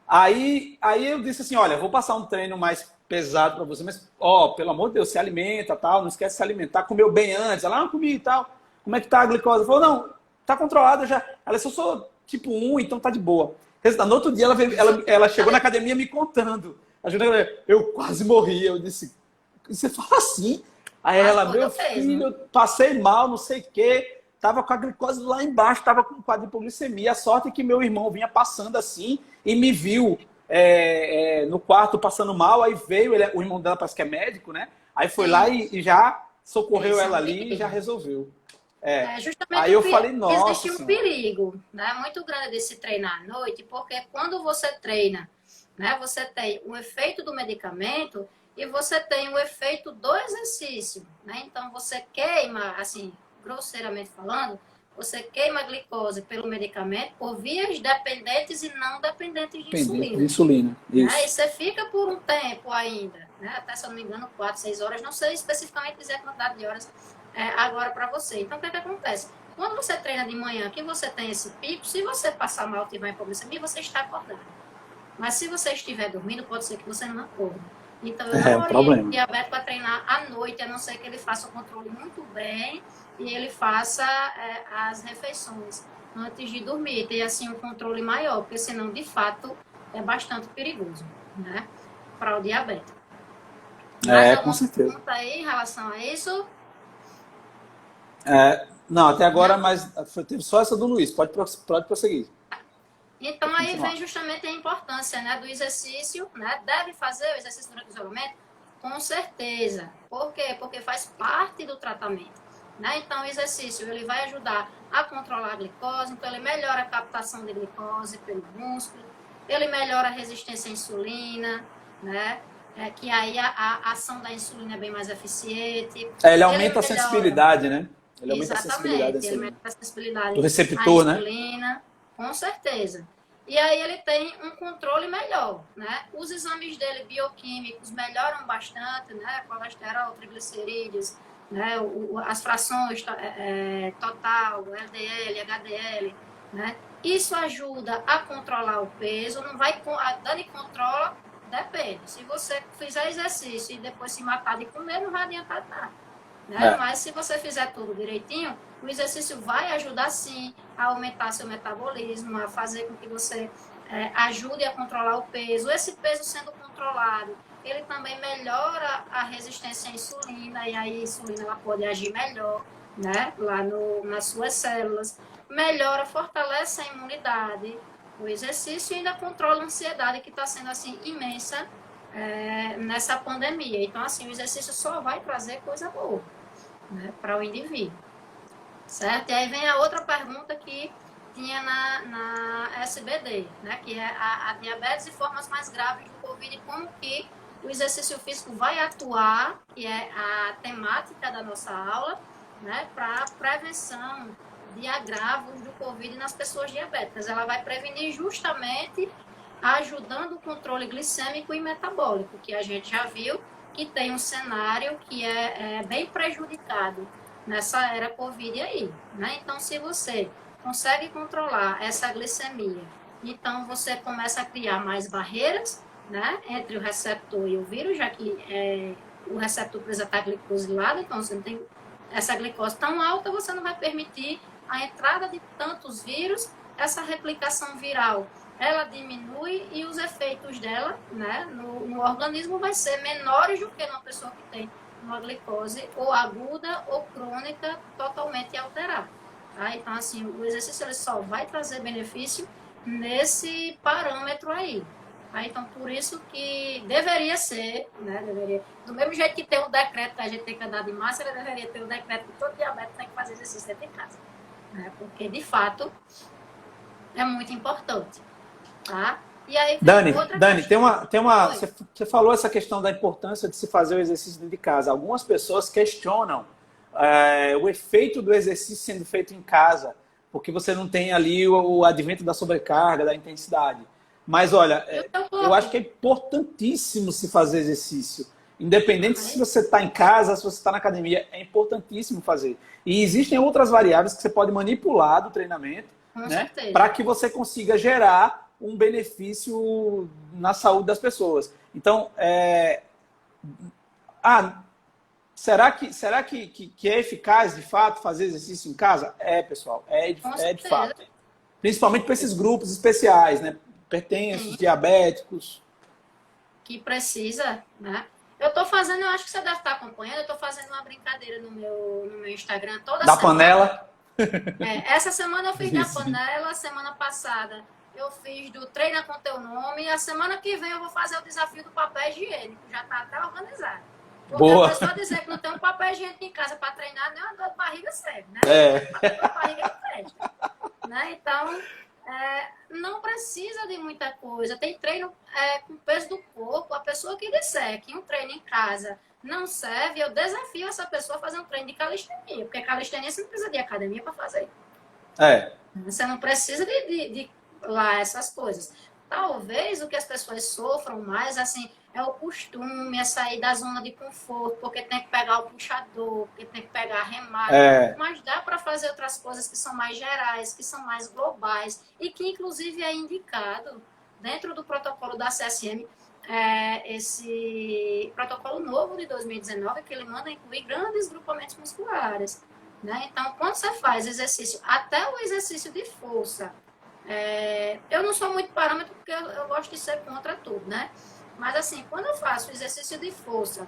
Aí eu disse assim, olha, vou passar um treino mais pesado para você, mas, ó, pelo amor de Deus, se alimenta, tal, não esquece de se alimentar, comeu bem antes. Ela, não, comi e tal. Como é que tá a glicose? Falou, não, tá controlada já. Ela disse, eu sou tipo 1, então tá de boa. Resultado, no outro dia ela chegou na academia me contando. Eu quase morri. Eu disse, você fala assim? Aí Quase ela, meu perdeu peso, filho, né? eu passei mal, não sei o quê. Tava com a glicose lá embaixo, tava com um quadro de hipoglicemia. A sorte é que meu irmão vinha passando assim e me viu no quarto passando mal. Aí veio, o irmão dela parece que é médico, né? Aí foi lá Sim, e já socorreu esse é ela um ali e já perigo. resolveu. É justamente Aí eu falei, nossa existe um senhora. perigo, né, muito grande de se treinar à noite, porque quando você treina, né, você tem o efeito do medicamento e você tem o efeito do exercício, né? Então você queima, assim, grosseiramente falando, você queima a glicose pelo medicamento por vias dependentes e não dependentes de Dependente de insulina, insulina. né? E Isso. você fica por um tempo ainda, né? Até, se eu não me engano, 4, 6 horas, não sei especificamente dizer a quantidade de horas agora para você. Então, o que acontece? Quando você treina de manhã, que você tem esse pico, se você passar mal, tiver hipoglicemia, você está acordado. Mas se você estiver dormindo, pode ser que você não acorde. Então, eu É não um oriento o problema. diabético a treinar à noite, a não ser que ele faça o controle muito bem e ele faça as refeições antes de dormir, ter assim um controle maior, porque senão, de fato, é bastante perigoso, né, para o diabético. Mais É, com alguma certeza. pergunta aí em relação a isso? Não, até agora, Não? mas teve só essa do Luiz. Pode prosseguir. Então, Pode aí vem continuar. justamente a importância, né, do exercício, né? Deve fazer o exercício durante o isolamento? Com certeza. Por quê? Porque faz parte do tratamento, né? Então, o exercício, ele vai ajudar a controlar a glicose, então ele melhora a captação de glicose pelo músculo, ele melhora a resistência à insulina, né? Que aí a ação da insulina é bem mais eficiente. Ele Ele aumenta a melhora, sensibilidade, né? Ele aumenta a sensibilidade da exatamente, ele insulina. melhora a Do sensibilidade à receptor, né? insulina, com certeza. E aí ele tem um controle melhor, né? Os exames dele bioquímicos melhoram bastante, né? Colesterol, triglicerídeos, né? As frações total, LDL, HDL, né? Isso ajuda a controlar o peso, não vai, a Dani controla, depende. Se você fizer exercício e depois se matar de comer, não vai adiantar nada, né? É. Mas se você fizer tudo direitinho, o exercício vai ajudar sim a aumentar seu metabolismo, a fazer com que você ajude a controlar o peso. Esse peso sendo controlado, ele também melhora a resistência à insulina, e aí a insulina ela pode agir melhor, né? Lá nas suas células. Melhora, fortalece a imunidade, o exercício, e ainda controla a ansiedade, que está sendo assim imensa nessa pandemia. Então, assim, o exercício só vai trazer coisa boa, né, para o indivíduo, certo? E aí vem a outra pergunta que tinha na SBD, né? Que é a diabetes e formas mais graves do Covid, como que o exercício físico vai atuar, que é a temática da nossa aula, né? Para prevenção de agravos do Covid nas pessoas diabéticas. Ela vai prevenir justamente ajudando o controle glicêmico e metabólico, que a gente já viu que tem um cenário que é bem prejudicado nessa era Covid aí, né? Então, se você consegue controlar essa glicemia, então você começa a criar mais barreiras, né, entre o receptor e o vírus, já que o receptor precisa estar glicosilado, então você não tem essa glicose tão alta, você não vai permitir a entrada de tantos vírus, essa replicação viral, ela diminui e os efeitos dela, né, no organismo vai ser menores do que numa pessoa que tem uma glicose ou aguda ou crônica totalmente alterada. Tá? Então, assim, o exercício ele só vai trazer benefício nesse parâmetro aí. Tá? Então, por isso que deveria ser, né, do mesmo jeito que tem o decreto que a gente tem que andar de máscara, deveria ter o decreto que todo diabético tem que fazer exercício dentro de casa. Né? Porque, de fato, é muito importante. Tá? E aí, Dani, Oi. você falou essa questão da importância de se fazer o exercício dentro de casa. Algumas pessoas questionam o efeito do exercício sendo feito em casa, porque você não tem ali o advento da sobrecarga, da intensidade. Mas olha, eu acho que é importantíssimo se fazer exercício. Independente se você está em casa, se você está na academia, é importantíssimo fazer. E existem outras variáveis que você pode manipular do treinamento, né, para que você consiga gerar um benefício na saúde das pessoas. Então, será que é eficaz, de fato, fazer exercício em casa? Pessoal, de fato. Principalmente para esses grupos especiais, né? Hipertensos, diabéticos. Que precisa, né? Eu tô fazendo, eu acho que você deve estar acompanhando, eu tô fazendo uma brincadeira no meu Instagram toda semana. Da panela? Essa semana eu fiz da panela, semana passada eu fiz do Treina com Teu Nome, e a semana que vem eu vou fazer o desafio do papel higiênico, já tá até organizado. Porque Boa. a pessoa dizer que não tem um papel higiênico em casa para treinar, nem uma dor de barriga serve, né? Uma dor de barriga não presta. Né? Então, não precisa de muita coisa. Tem treino com peso do corpo. A pessoa que disser que um treino em casa não serve, eu desafio essa pessoa a fazer um treino de calistenia, porque calistenia você não precisa de academia para fazer. Você não precisa de lá essas coisas. Talvez o que as pessoas sofram mais, assim, é o costume, é sair da zona de conforto, porque tem que pegar o puxador, porque tem que pegar a remada. Mas dá para fazer outras coisas que são mais gerais, que são mais globais, e que inclusive é indicado dentro do protocolo da CSM, esse protocolo novo de 2019, que ele manda incluir grandes grupamentos musculares. Né? Então, quando você faz exercício, até o exercício de força, eu não sou muito parâmetro porque eu gosto de ser contra tudo, né? Mas assim, quando eu faço exercício de força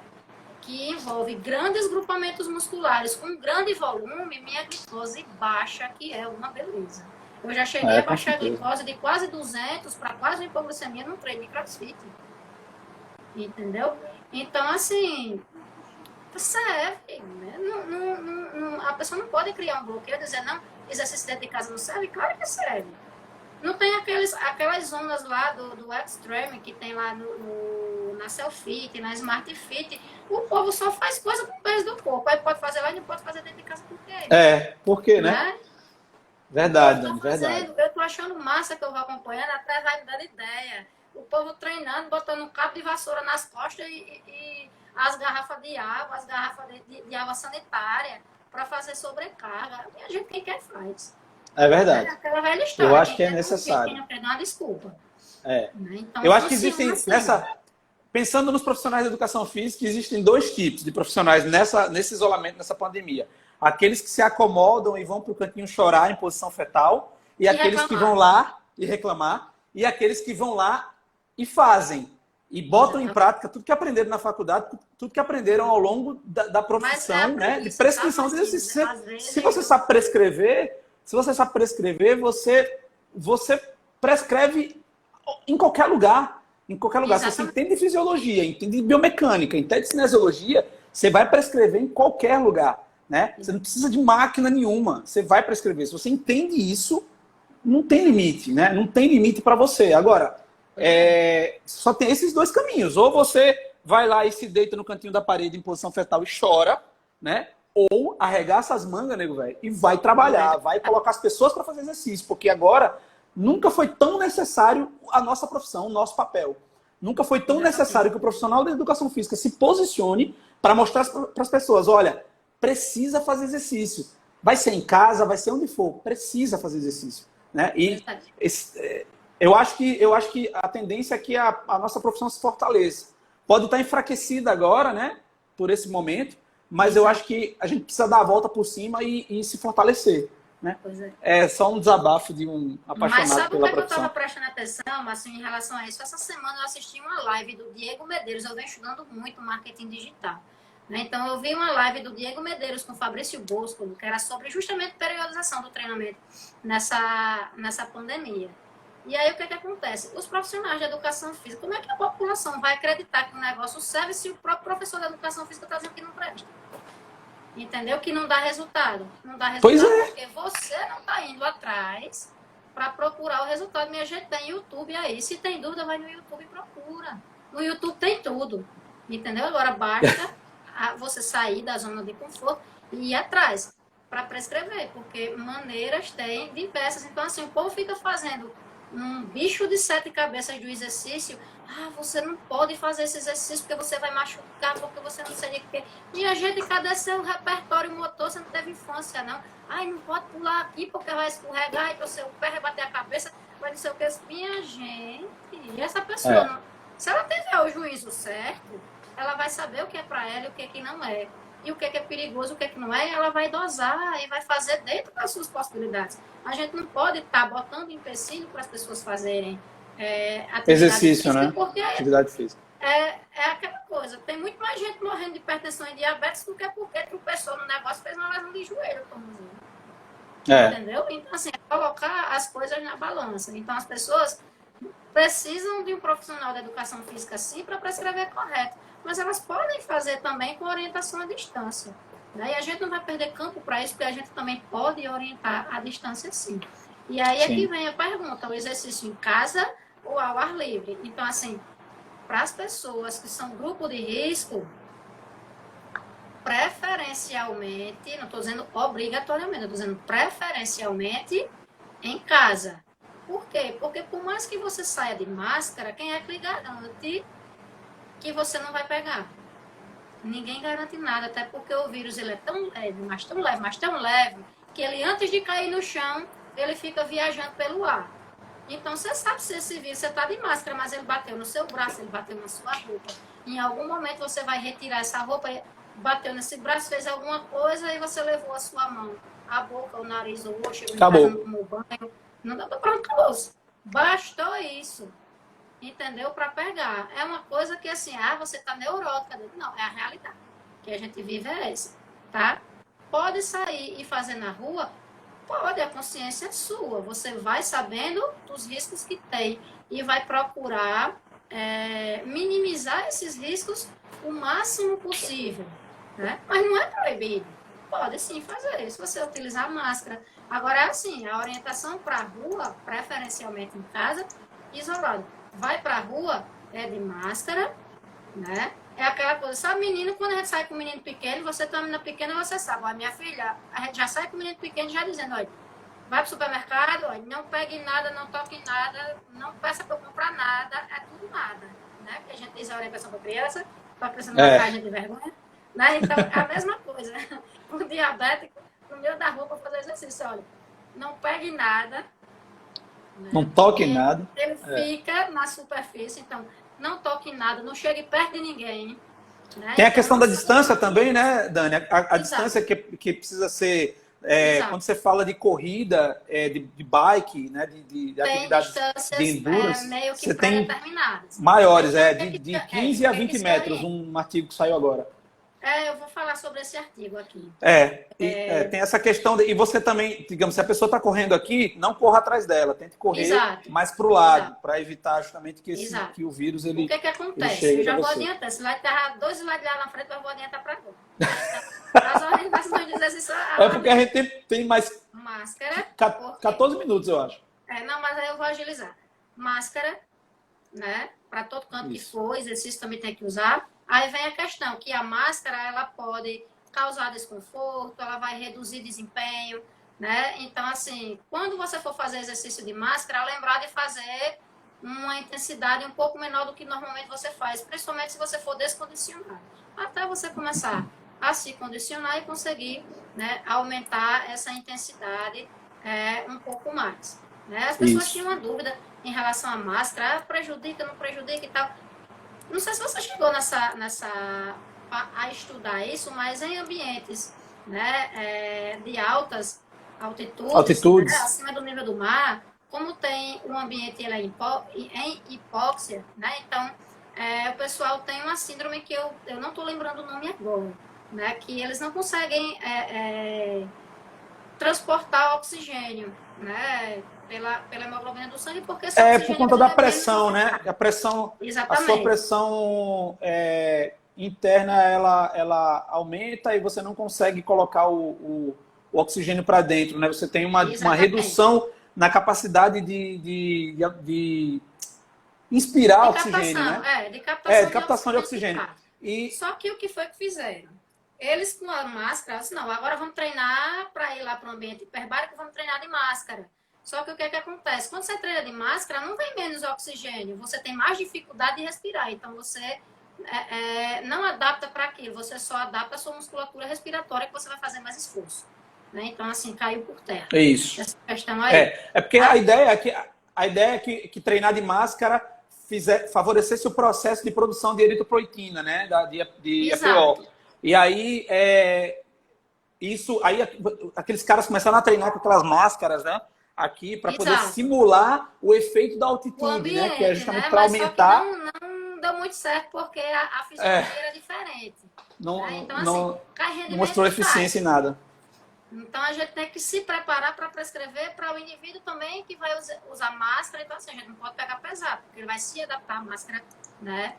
que envolve grandes grupamentos musculares com grande volume, minha glicose baixa, que é uma beleza. Eu já cheguei a baixar a glicose de quase 200 para quase hipoglicemia num treino de crossfit. Entendeu? Então, assim, serve, né? A pessoa não pode criar um bloqueio e dizer, não, exercício dentro de casa não serve? Claro que serve. Não tem aquelas zonas lá do Extreme que tem lá na Selfit, na Smart Fit. O povo só faz coisa com o peso do corpo. Aí pode fazer lá e não pode fazer dentro de casa por quê? Por quê, né? Verdade, verdade. Eu tô achando massa que eu vou acompanhando, até vai me dando ideia. O povo treinando, botando um cabo de vassoura nas costas e as garrafas de água, as garrafas de água sanitária para fazer sobrecarga. E a gente, quem quer, faz. É verdade. Aquela velha história. Eu acho que é necessário. Quem não quer dar uma desculpa. Então, eu acho que existem, pensando nos profissionais de educação física, existem dois tipos de profissionais nesse isolamento, nessa pandemia. Aqueles que se acomodam e vão para o cantinho chorar em posição fetal, e aqueles que vão lá e reclamar, e aqueles que vão lá e fazem. E botam em prática tudo que aprenderam na faculdade, tudo que aprenderam ao longo da profissão, né? De prescrição de exercício. Se você sabe prescrever, você prescreve em qualquer lugar. Em qualquer lugar. Se você entende de fisiologia, entende de biomecânica, entende de cinesiologia, você vai prescrever em qualquer lugar. Né? Você não precisa de máquina nenhuma. Você vai prescrever. Se você entende isso, não tem limite, né? Não tem limite para você. Agora, só tem esses dois caminhos. Ou você vai lá e se deita no cantinho da parede em posição fetal e chora, né? Ou arregaça as mangas, nego, velho, e vai trabalhar, vai colocar as pessoas para fazer exercício, porque agora nunca foi tão necessário a nossa profissão, o nosso papel. Nunca foi tão necessário que o profissional da educação física se posicione para mostrar para as pessoas, olha, precisa fazer exercício. Vai ser em casa, vai ser onde for, precisa fazer exercício, né? E eu acho que a tendência é que a nossa profissão se fortaleça. Pode estar enfraquecida agora, né, por esse momento, mas eu acho que a gente precisa dar a volta por cima e se fortalecer, né? É só um desabafo de um apaixonado Mas sabe pela o que eu profissão. estava prestando atenção, assim, em relação a isso? Essa semana eu assisti uma live do Diego Medeiros. Eu venho estudando muito marketing digital, né? Então eu vi uma live do Diego Medeiros com Fabrício Bosco, que era sobre justamente periodização do treinamento nessa pandemia. E aí o que acontece? Os profissionais de educação física, como é que a população vai acreditar que o negócio serve se o próprio professor de educação física está dizendo que não presta? Entendeu? Que não dá resultado. Não dá resultado Pois é. porque você não está indo atrás para procurar o resultado. Minha gente tem YouTube aí. Se tem dúvida, vai no YouTube e procura. No YouTube tem tudo. Entendeu? Agora basta você sair da zona de conforto e ir atrás para prescrever, porque maneiras tem diversas. Então, assim, o povo fica fazendo um bicho de 7 cabeças do exercício. Você não pode fazer esse exercício porque você vai machucar, porque você não sei de quê. Minha gente, cadê seu repertório motor? Você não teve infância, não. Não pode pular aqui porque vai escorregar e o seu pé vai bater a cabeça, vai não sei o que. Minha gente, e essa pessoa, se ela tiver o juízo certo, ela vai saber o que é para ela e o que é que não é. E o que é perigoso, o que é que não é, ela vai dosar e vai fazer dentro das suas possibilidades. A gente não pode estar botando empecilho para as pessoas fazerem exercício, né? Porque atividade física. É aquela coisa. Tem muito mais gente morrendo de hipertensão e diabetes do que porque tropeçou no negócio e fez uma lesão de joelho, como dizer. Entendeu? Então, assim, é colocar as coisas na balança. Então, as pessoas precisam de um profissional da educação física, sim, para prescrever correto. Mas elas podem fazer também com orientação à distância. Né? E a gente não vai perder campo para isso, porque a gente também pode orientar à distância, sim. E aí é que vem a pergunta, o exercício em casa ou ao ar livre? Então, assim, para as pessoas que são grupo de risco, preferencialmente, não estou dizendo obrigatoriamente, estou dizendo preferencialmente em casa. Por quê? Porque por mais que você saia de máscara, quem é que lhe garante que você não vai pegar? Ninguém garante nada, até porque o vírus ele é tão leve, mas tão leve, que ele antes de cair no chão, ele fica viajando pelo ar. Então, você sabe se esse vírus, você está de máscara, mas ele bateu no seu braço, ele bateu na sua roupa. Em algum momento você vai retirar essa roupa, bateu nesse braço, fez alguma coisa e você levou a sua mão, a boca, o nariz, o rosto, chegou em casa, não tomou banho. Não dá para pronto, acabou. Bastou isso. Entendeu? Para pegar. É uma coisa que assim, você tá neurótica. Não, é a realidade. Que a gente vive é essa, tá? Pode sair e fazer na rua? Pode, a consciência é sua. Você vai sabendo dos riscos que tem e vai procurar minimizar esses riscos o máximo possível, né? Mas não é proibido. Pode sim fazer, se você utilizar máscara. Agora, assim, a orientação para a rua, preferencialmente em casa, isolado. Vai pra rua, é de máscara, né? É aquela coisa, sabe, menino, quando a gente sai com um menino pequeno, você tem uma menina pequena, você sabe, ó, minha filha, a gente já sai com um menino pequeno já dizendo, olha, vai pro supermercado, olha, não pegue nada, não toque nada, não peça pra eu comprar nada, é tudo nada, né? Porque a gente diz a orientação pra criança não vai de vergonha, né? Então, é a mesma coisa, o diabético, no meio da rua pra fazer exercício, olha, não pegue nada, né? Não toque em nada. Ele fica na superfície, então não toque em nada, não chegue perto de ninguém. Né? Tem a então, questão da distância também, né, Dani? A distância que precisa ser... quando você fala de corrida, de bike, né, de atividades de endurance, meio que você tem determinadas. maiores, de 15 a 20 metros, um artigo que saiu agora. Eu vou falar sobre esse artigo aqui. Tem essa questão. E você também, digamos, se a pessoa está correndo aqui, não corra atrás dela. Tente correr mais para o lado, para evitar justamente que o vírus ele. O que acontece? Eu já vou adiantar. Se lá está 2 slides lá na frente, eu vou adiantar para agora. As orientações de exercício. É porque a gente tem mais máscara. 14 minutos, eu acho. Não, mas aí eu vou agilizar. Máscara, né? Para todo canto que Isso. for, exercício também tem que usar. Aí vem a questão que a máscara, ela pode causar desconforto, ela vai reduzir desempenho, né? Então, assim, quando você for fazer exercício de máscara, lembrar de fazer uma intensidade um pouco menor do que normalmente você faz, principalmente se você for descondicionado. Até você começar a se condicionar e conseguir, né, aumentar essa intensidade um pouco mais. Né? As pessoas Isso. tinham uma dúvida em relação à máscara, prejudica, não prejudica e tal. Não sei se você chegou a estudar isso, mas em ambientes, né, de altas altitudes, né, Altitudes. acima do nível do mar, como tem um ambiente ele é em hipóxia, né, então o pessoal tem uma síndrome que eu não estou lembrando o nome agora, né, que eles não conseguem transportar oxigênio, né, pela hemoglobina do sangue, porque esse É por oxigênio conta da ele é menos pressão, né? oxidado. A sua Exatamente. pressão interna ela aumenta e você não consegue colocar o oxigênio para dentro, né? Você tem uma Exatamente. redução na capacidade de inspirar De oxigênio, captação, né? de De captação de captação de oxigênio de oxigênio. ar. E Só que o que foi que fizeram? Eles com a máscara, assim, não, agora vamos treinar para ir lá para o ambiente hiperbárico, vamos treinar de máscara. Só que o que é que acontece? Quando você treina de máscara, não vem menos oxigênio, você tem mais dificuldade de respirar. Então você não adapta para aquilo, você só adapta a sua musculatura respiratória que você vai fazer mais esforço. Né? Então, assim, caiu por terra. é isso. Essa questão aí. É porque Tá? a ideia é que treinar de máscara favorecesse o processo de produção de eritropoetina, né? De EPO. Exato. E aí, aqueles caras começaram a treinar com aquelas máscaras, né? Aqui, para poder Exato. simular o efeito da O altitude, né? Que é ambiente, justamente né? para Mas só que aumentar. não deu muito certo porque a É, fisionomia era diferente. Né? não, Então, assim, não, cai não rendimento mostrou e eficiência cai. em nada. Então, a gente tem que se preparar para prescrever para o indivíduo também que vai usar máscara. Então, assim, a gente não pode pegar pesado, porque ele vai se adaptar à máscara, né?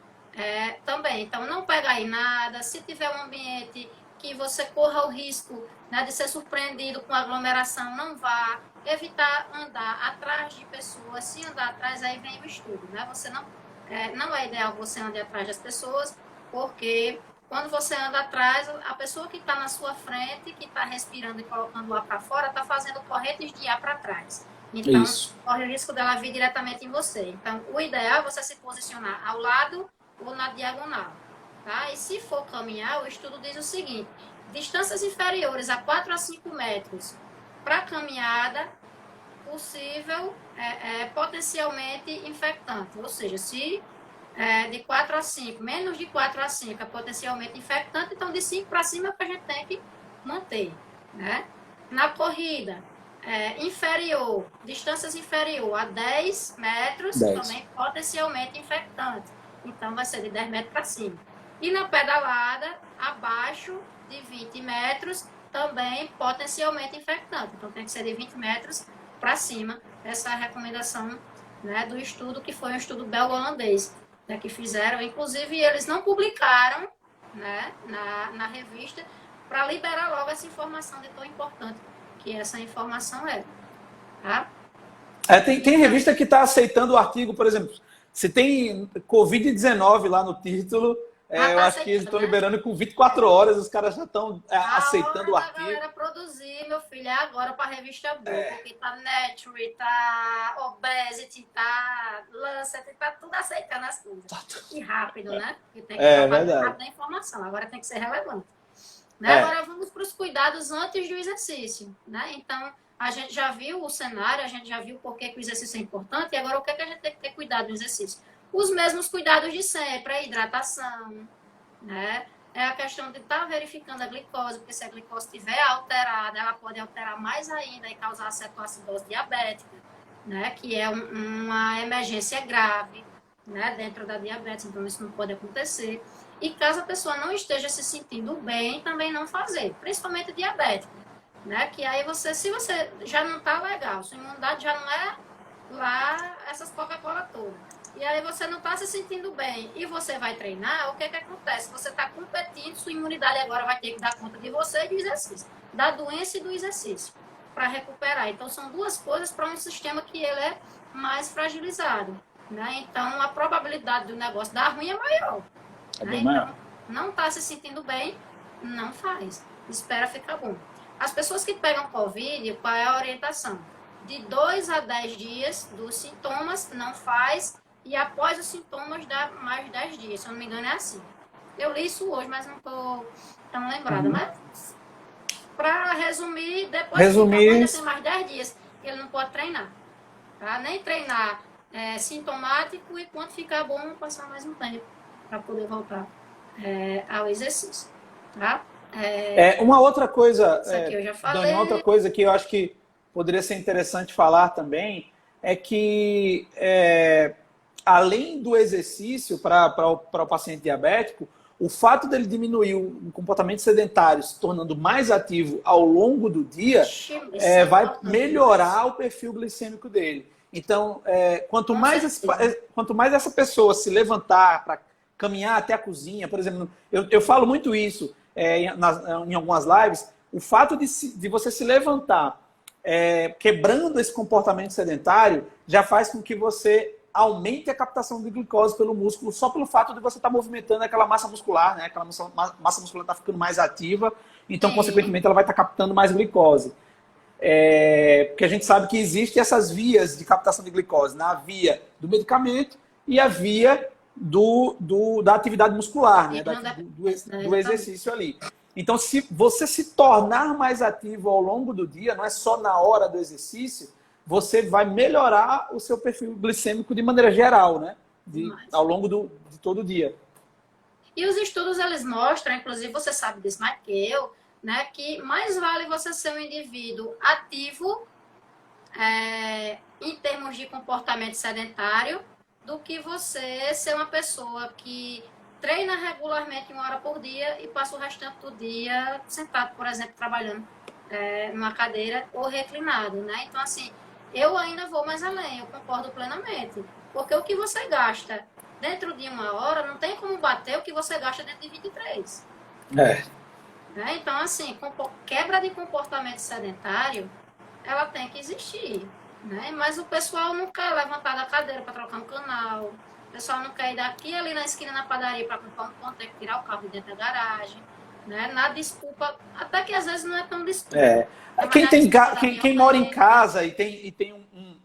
Também. Então, não pega aí nada. Se tiver um ambiente que você corra o risco, né, de ser surpreendido com aglomeração, não vá. Evitar andar atrás de pessoas. Se andar atrás, aí vem o estudo, né? Você não é ideal você andar atrás das pessoas, porque quando você anda atrás, a pessoa que está na sua frente, que está respirando e colocando o ar para fora, está fazendo correntes de ar para trás. Então, Isso. corre o risco dela vir diretamente em você. Então, o ideal é você se posicionar ao lado ou na diagonal. Tá? E se for caminhar, o estudo diz o seguinte: distâncias inferiores a 4 a 5 metros para caminhada, possível, potencialmente infectante. Ou seja, se de 4 a 5, menos de 4 a 5 é potencialmente infectante, então de 5 para cima é o que a gente tem que manter. Né? Na corrida, distâncias inferior a 10 metros, 10. também potencialmente infectante. Então vai ser de 10 metros para cima. E na pedalada, abaixo de 20 metros, também potencialmente infectante. Então tem que ser de 20 metros para cima, essa é a recomendação, né, do estudo, que foi um estudo belgo-holandês, né, que fizeram. Inclusive, eles não publicaram, né, na revista para liberar logo essa informação de tão importante que essa informação é. Tá? Tem revista que está aceitando o artigo, por exemplo, se tem Covid-19 lá no título, eu Tá acho que eles aceitando, estão né? liberando com 24 horas, os caras já estão A aceitando hora o da artigo. galera produzir, meu filho, é agora para a revista boa, porque tá Nature, tá Obesity, tá Lancet, tá tudo aceitando as coisas. E rápido, né? Porque tem que É propagar verdade. rápido a informação, agora tem que ser relevante. Né? É. Agora vamos para os cuidados antes do exercício. Né? Então, a gente já viu o cenário, a gente já viu por que o exercício é importante, e agora o que a gente tem que ter cuidado no exercício? Os mesmos cuidados de sempre, a hidratação, né? É a questão de estar verificando a glicose, porque se a glicose estiver alterada, ela pode alterar mais ainda e causar cetoacidose diabética, né? Que é uma emergência grave, né? Dentro da diabetes, então isso não pode acontecer. E caso a pessoa não esteja se sentindo bem, também não fazer, principalmente diabética, né? Que aí se você já não está legal, sua imunidade já não é lá essas Coca-Cola todas. E aí você não está se sentindo bem e você vai treinar, o que acontece? Você está competindo, sua imunidade agora vai ter que dar conta de você e do exercício, da doença e do exercício. para recuperar. Então, são duas coisas para um sistema que ele é mais fragilizado, né? Então, a probabilidade do negócio dar ruim é maior. É Né? bem Então, maior. não está se sentindo bem, não faz. Espera ficar bom. As pessoas que pegam Covid, qual é a orientação? De 2 a 10 dias dos sintomas, não faz, e após os sintomas dá mais de 10 dias. Se eu não me engano, é assim. Eu li isso hoje, mas não estou tão lembrada. Uhum. Mas, para resumir, depois que fica bom, Resumir, ainda tem mais 10 dias que ele não pode treinar. Tá? Nem treinar sintomático, e quando ficar bom, passar mais um tempo para poder voltar ao exercício. Tá? uma outra coisa, Isso aqui eu já Dani, uma outra falei. coisa que eu acho que poderia ser interessante falar também é que, além do exercício para o paciente diabético, o fato dele diminuir o comportamento sedentário, se tornando mais ativo ao longo do dia, Ixi, isso é vai importante melhorar demais. o perfil glicêmico dele. Então, Com certeza. quanto mais essa pessoa se levantar para caminhar até a cozinha, por exemplo, eu falo muito isso em algumas lives, o fato de você se levantar quebrando esse comportamento sedentário já faz com que você aumente a captação de glicose pelo músculo só pelo fato de você estar movimentando aquela massa muscular, né? Aquela massa muscular está ficando mais ativa, então, Sim, consequentemente, ela vai estar captando mais glicose. Porque a gente sabe que existem essas vias de captação de glicose, na via do medicamento e a via da atividade muscular, né? e não depende, né? Do Exatamente. exercício ali. Então, se você se tornar mais ativo ao longo do dia, não é só na hora do exercício, você vai melhorar o seu perfil glicêmico de maneira geral, né? Demais. Ao longo de todo o dia. E os estudos, eles mostram, inclusive você sabe disso mais que eu, né, que mais vale você ser um indivíduo ativo em termos de comportamento sedentário do que você ser uma pessoa que treina regularmente 1 hora por dia e passa o restante do dia sentado, por exemplo, trabalhando numa cadeira ou reclinado, né? Então, assim, eu ainda vou mais além, eu concordo plenamente. Porque o que você gasta dentro de 1 hora não tem como bater o que você gasta dentro de 23. É. Né? Então, assim, quebra de comportamento sedentário, ela tem que existir. Né? Mas o pessoal não quer levantar da cadeira para trocar um canal. O pessoal não quer ir daqui ali na esquina na padaria para comprar um pão, tem que tirar o carro de dentro da garagem. Né? Na desculpa, até que às vezes não é tão desculpa. Mas a desculpa da Quem mora em violência. casa e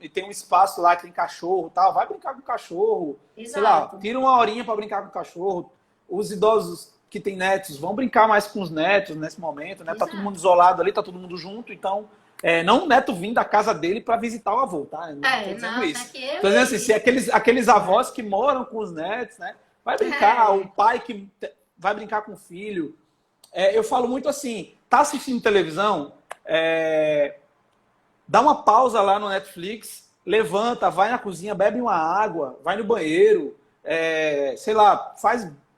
tem um espaço lá que tem cachorro, tal, vai brincar com o cachorro. Sei lá, Exato. tira uma horinha para brincar com o cachorro. Os idosos que têm netos vão brincar mais com os netos nesse momento, né? Tá todo mundo Exato. isolado ali, tá todo mundo junto, então não o neto vir da casa dele para visitar o avô, tá? Eu não tô dizendo Não, tem isso. que Tô dizendo assim, se ele. aqueles avós que moram com os netos, né? Vai brincar, o É, pai que vai brincar com o filho. Eu falo muito assim, tá assistindo televisão, dá uma pausa lá no Netflix, levanta, vai na cozinha, bebe uma água, vai no banheiro, sei lá,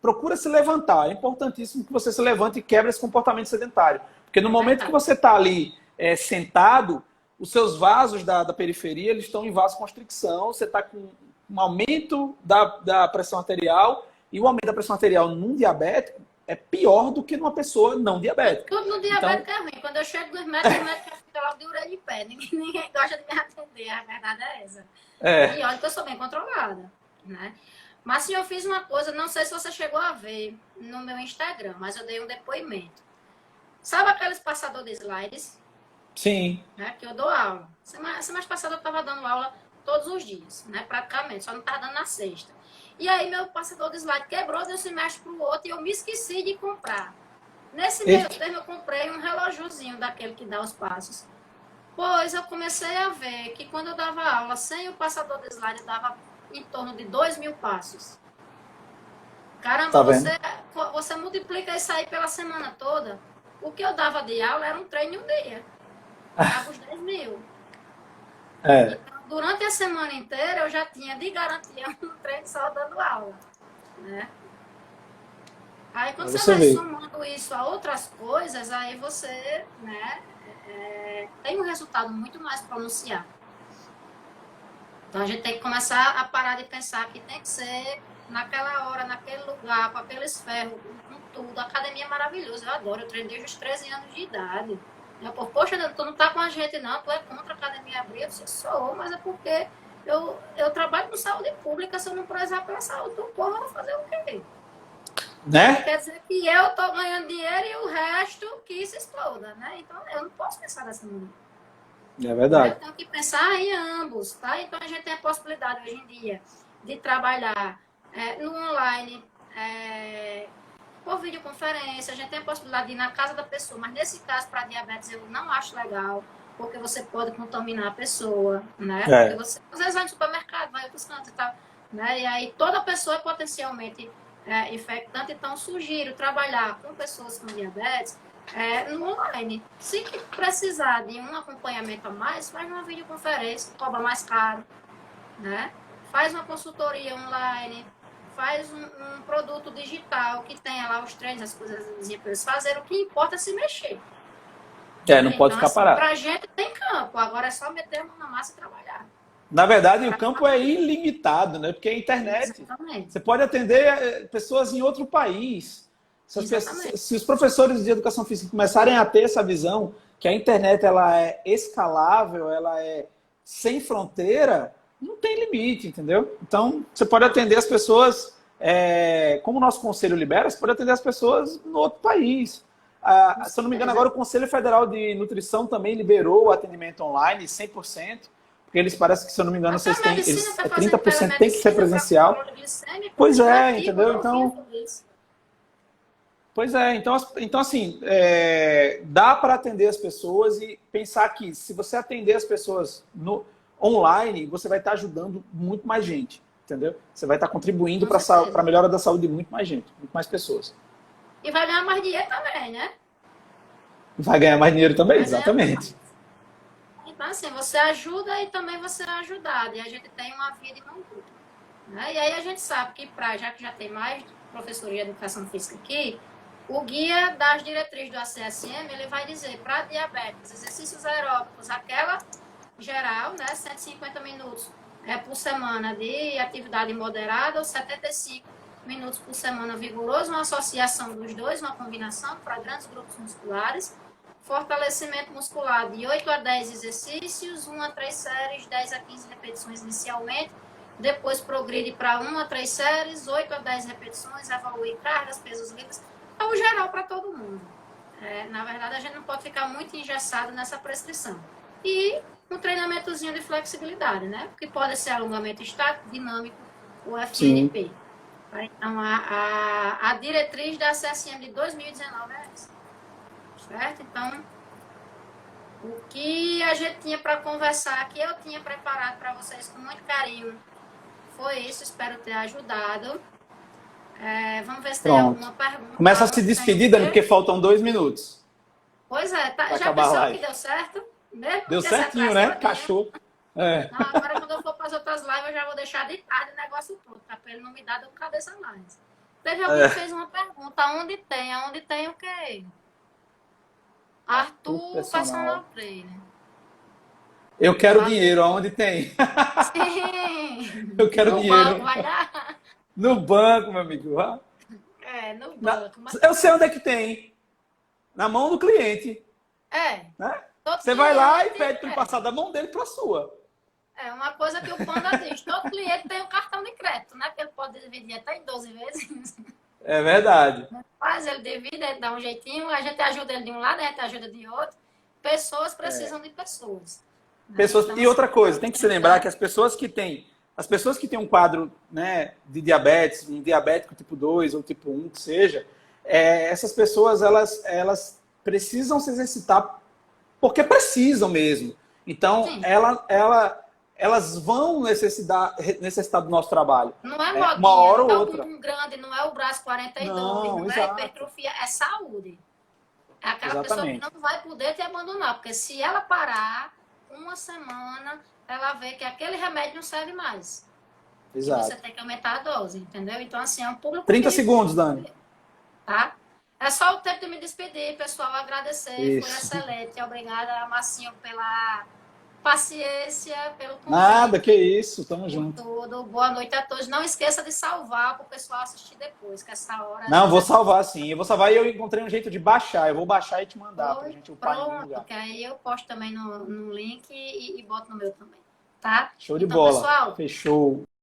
procura se levantar. É importantíssimo que você se levante e quebre esse comportamento sedentário. Porque no é momento que verdade. você está ali sentado, os seus vasos da periferia eles estão em vasoconstricção, você está com um aumento da pressão arterial, e o aumento da pressão arterial num diabético é pior do que numa pessoa não diabética. Tudo no Então, diabético é ruim. Quando eu chego nos médicos, os médicos ficam logo de orelha de pé. Ninguém gosta de me atender. A verdade é essa. é, E olha que eu sou bem controlada. Né? Mas se eu fiz uma coisa, não sei se você chegou a ver no meu Instagram, mas eu dei um depoimento. Sabe aqueles passadores de slides, sim. né, que eu dou aula? Semana passada eu estava dando aula todos os dias, né, praticamente, só não estava dando na sexta. E aí meu passador de slide quebrou de um semestre para o outro e eu me esqueci de comprar. Nesse meio Eita. termo eu comprei um relógiozinho daquele que dá os passos. Pois eu comecei a ver que quando eu dava aula sem o passador de slide, eu dava em torno de 2.000 passos. Tá Caramba, vendo? você multiplica isso aí pela semana toda. O que eu dava de aula era um treino em um dia. Dava os 10.000. É, Então, durante a semana inteira, eu já tinha de garantia um treino só dando aula. Né? Aí, quando pra você você vai ver. somando isso a outras coisas, aí você tem um resultado muito mais pronunciado. Então, a gente tem que começar a parar de pensar que tem que ser naquela hora, naquele lugar, com aqueles ferros, com tudo. A academia é maravilhosa, eu adoro. Eu treino desde os 13 anos de idade. Meu povo, poxa, tu não tá com a gente não, tu é contra a academia abrir. Eu disse, sou, mas é porque eu trabalho com saúde pública, se eu não prezar pela saúde do povo, eu vou fazer o quê? Aí Né? quer dizer que eu tô ganhando dinheiro e o resto que se exploda, né? Então eu não posso pensar dessa maneira. É Né? Eu verdade. tenho que pensar em ambos, tá? Então a gente tem a possibilidade hoje em dia de trabalhar no online, por videoconferência, a gente tem a possibilidade de ir na casa da pessoa, mas nesse caso, para diabetes, eu não acho legal, porque você pode contaminar a pessoa, né? Porque É. você, às vezes, vai no supermercado, vai para os cantos e tal, né? E aí toda pessoa é potencialmente infectante, então sugiro trabalhar com pessoas com diabetes no online. Se precisar de um acompanhamento a mais, faz uma videoconferência, cobra mais caro, né? Faz uma consultoria online, faz um produto digital que tenha lá os treinos, as coisas para eles fazerem. O que importa é se mexer. É, não Né? pode Então, ficar assim, parado. pra gente tem campo, agora é só meter a mão na massa e trabalhar. Na verdade, o campo é ilimitado, né? Porque a internet, Exatamente. você pode atender pessoas em outro país. Exatamente. Se os professores de educação física começarem a ter essa visão que a internet ela é escalável, ela é sem fronteira, não tem limite, entendeu? Então, você pode atender as pessoas, como o nosso conselho libera, você pode atender as pessoas no outro país. Com Se eu não me engano, certeza. agora o Conselho Federal de Nutrição também liberou o atendimento online 100%. Porque eles parecem que, se eu não me engano, Até a vocês têm. medicina está fazendo 30% tem que ser telemedicina para presencial. controle glicêmico, Pois está é, ativo, entendeu? eu ouvi Então, sobre isso. pois é, então assim, dá para atender as pessoas e pensar que se você atender as pessoas no online, você vai estar ajudando muito mais gente, entendeu? Você vai estar contribuindo Com para a certeza. melhora da saúde de muito mais gente, muito mais pessoas. E vai ganhar mais dinheiro também, né? Vai ganhar mais dinheiro também, Vai ganhar exatamente. mais. Então, assim, você ajuda e também você é ajudado. E a gente tem uma via de mão dupla. Né? E aí a gente sabe que, já que já tem mais professor de educação física aqui, o guia das diretrizes do ACSM, ele vai dizer para diabetes, exercícios aeróbicos, aquela geral, né, 150 minutos por semana de atividade moderada ou 75 minutos por semana vigoroso, uma associação dos dois, uma combinação para grandes grupos musculares, fortalecimento muscular de 8 a 10 exercícios, 1 a 3 séries, 10 a 15 repetições inicialmente, depois progride para 1 a 3 séries, 8 a 10 repetições, evoluir cargas, pesos livres, é o geral para todo mundo. Na verdade, a gente não pode ficar muito engessado nessa prescrição. E um treinamentozinho de flexibilidade, né? Que pode ser alongamento estático, dinâmico, o Sim. FNP. Então, a diretriz da CSM de 2019 é essa. Certo? Então, o que a gente tinha para conversar, que eu tinha preparado para vocês com muito carinho, foi isso. Espero ter ajudado. Vamos ver se tem Pronto. alguma pergunta. Começa a se despedir, Dani, porque faltam 2 minutos Pois é, para já acabar a pensou que live. deu certo? Mesmo com Deu esse certinho, atraso né? todinho? Cachorro. É. Não, agora quando eu for para as outras lives, eu já vou deixar de tarde o negócio todo, para ele não me dar dor de cabeça mais. Teve alguém que fez uma pergunta, aonde tem o quê? Arthur Personal. Personal Trainer. Eu quero Valeu. dinheiro, aonde tem? Sim, Eu quero no banco, dinheiro. vai dar? No banco, meu amigo. No banco. Mas, Eu sei onde é que tem. Na mão do cliente. Né? todo Você vai lá e cliente, pede para ele passar da mão dele para a sua. uma coisa que o Panda diz, todo cliente tem um cartão de crédito, né? Que ele pode dividir até em 12 vezes. É verdade. Faz, ele divide, ele dá um jeitinho, a gente ajuda ele de um lado, a gente ajuda de outro. Pessoas precisam de pessoas. Né? Pessoas... Então, E assim, outra coisa, tem que se lembrar que as pessoas que têm um quadro, né, de diabetes, um diabético tipo 2 ou tipo 1, que seja, essas pessoas elas precisam se exercitar porque precisam mesmo. Então, sim, elas vão necessitar do nosso trabalho. não é Uma modinha, hora não ou é o outra. bumbum grande, não é o braço 42, Não, não é exato. hipertrofia, é saúde. É aquela pessoa que Exatamente. não vai poder te abandonar, porque se ela parar uma semana, ela vê que aquele remédio não serve mais. E você Exato. tem que aumentar a dose, entendeu? Então, assim, é um público 30 que... segundos, Dani. Tá? É só o tempo de me despedir, pessoal. Agradecer, foi Isso. excelente. Obrigada, Marcinho, paciência, pelo Nada, convite, que isso, tamo por junto. tudo. Boa noite a todos. Não esqueça de salvar para o pessoal assistir depois, que essa hora às Não, vezes vou é salvar sim. Eu vou salvar e eu encontrei um jeito de baixar. Eu vou baixar e te mandar pra foi gente upar em algum pronto, lugar. que aí eu posto também no link e boto no meu também, tá? Show de Então, bola. pessoal, Fechou.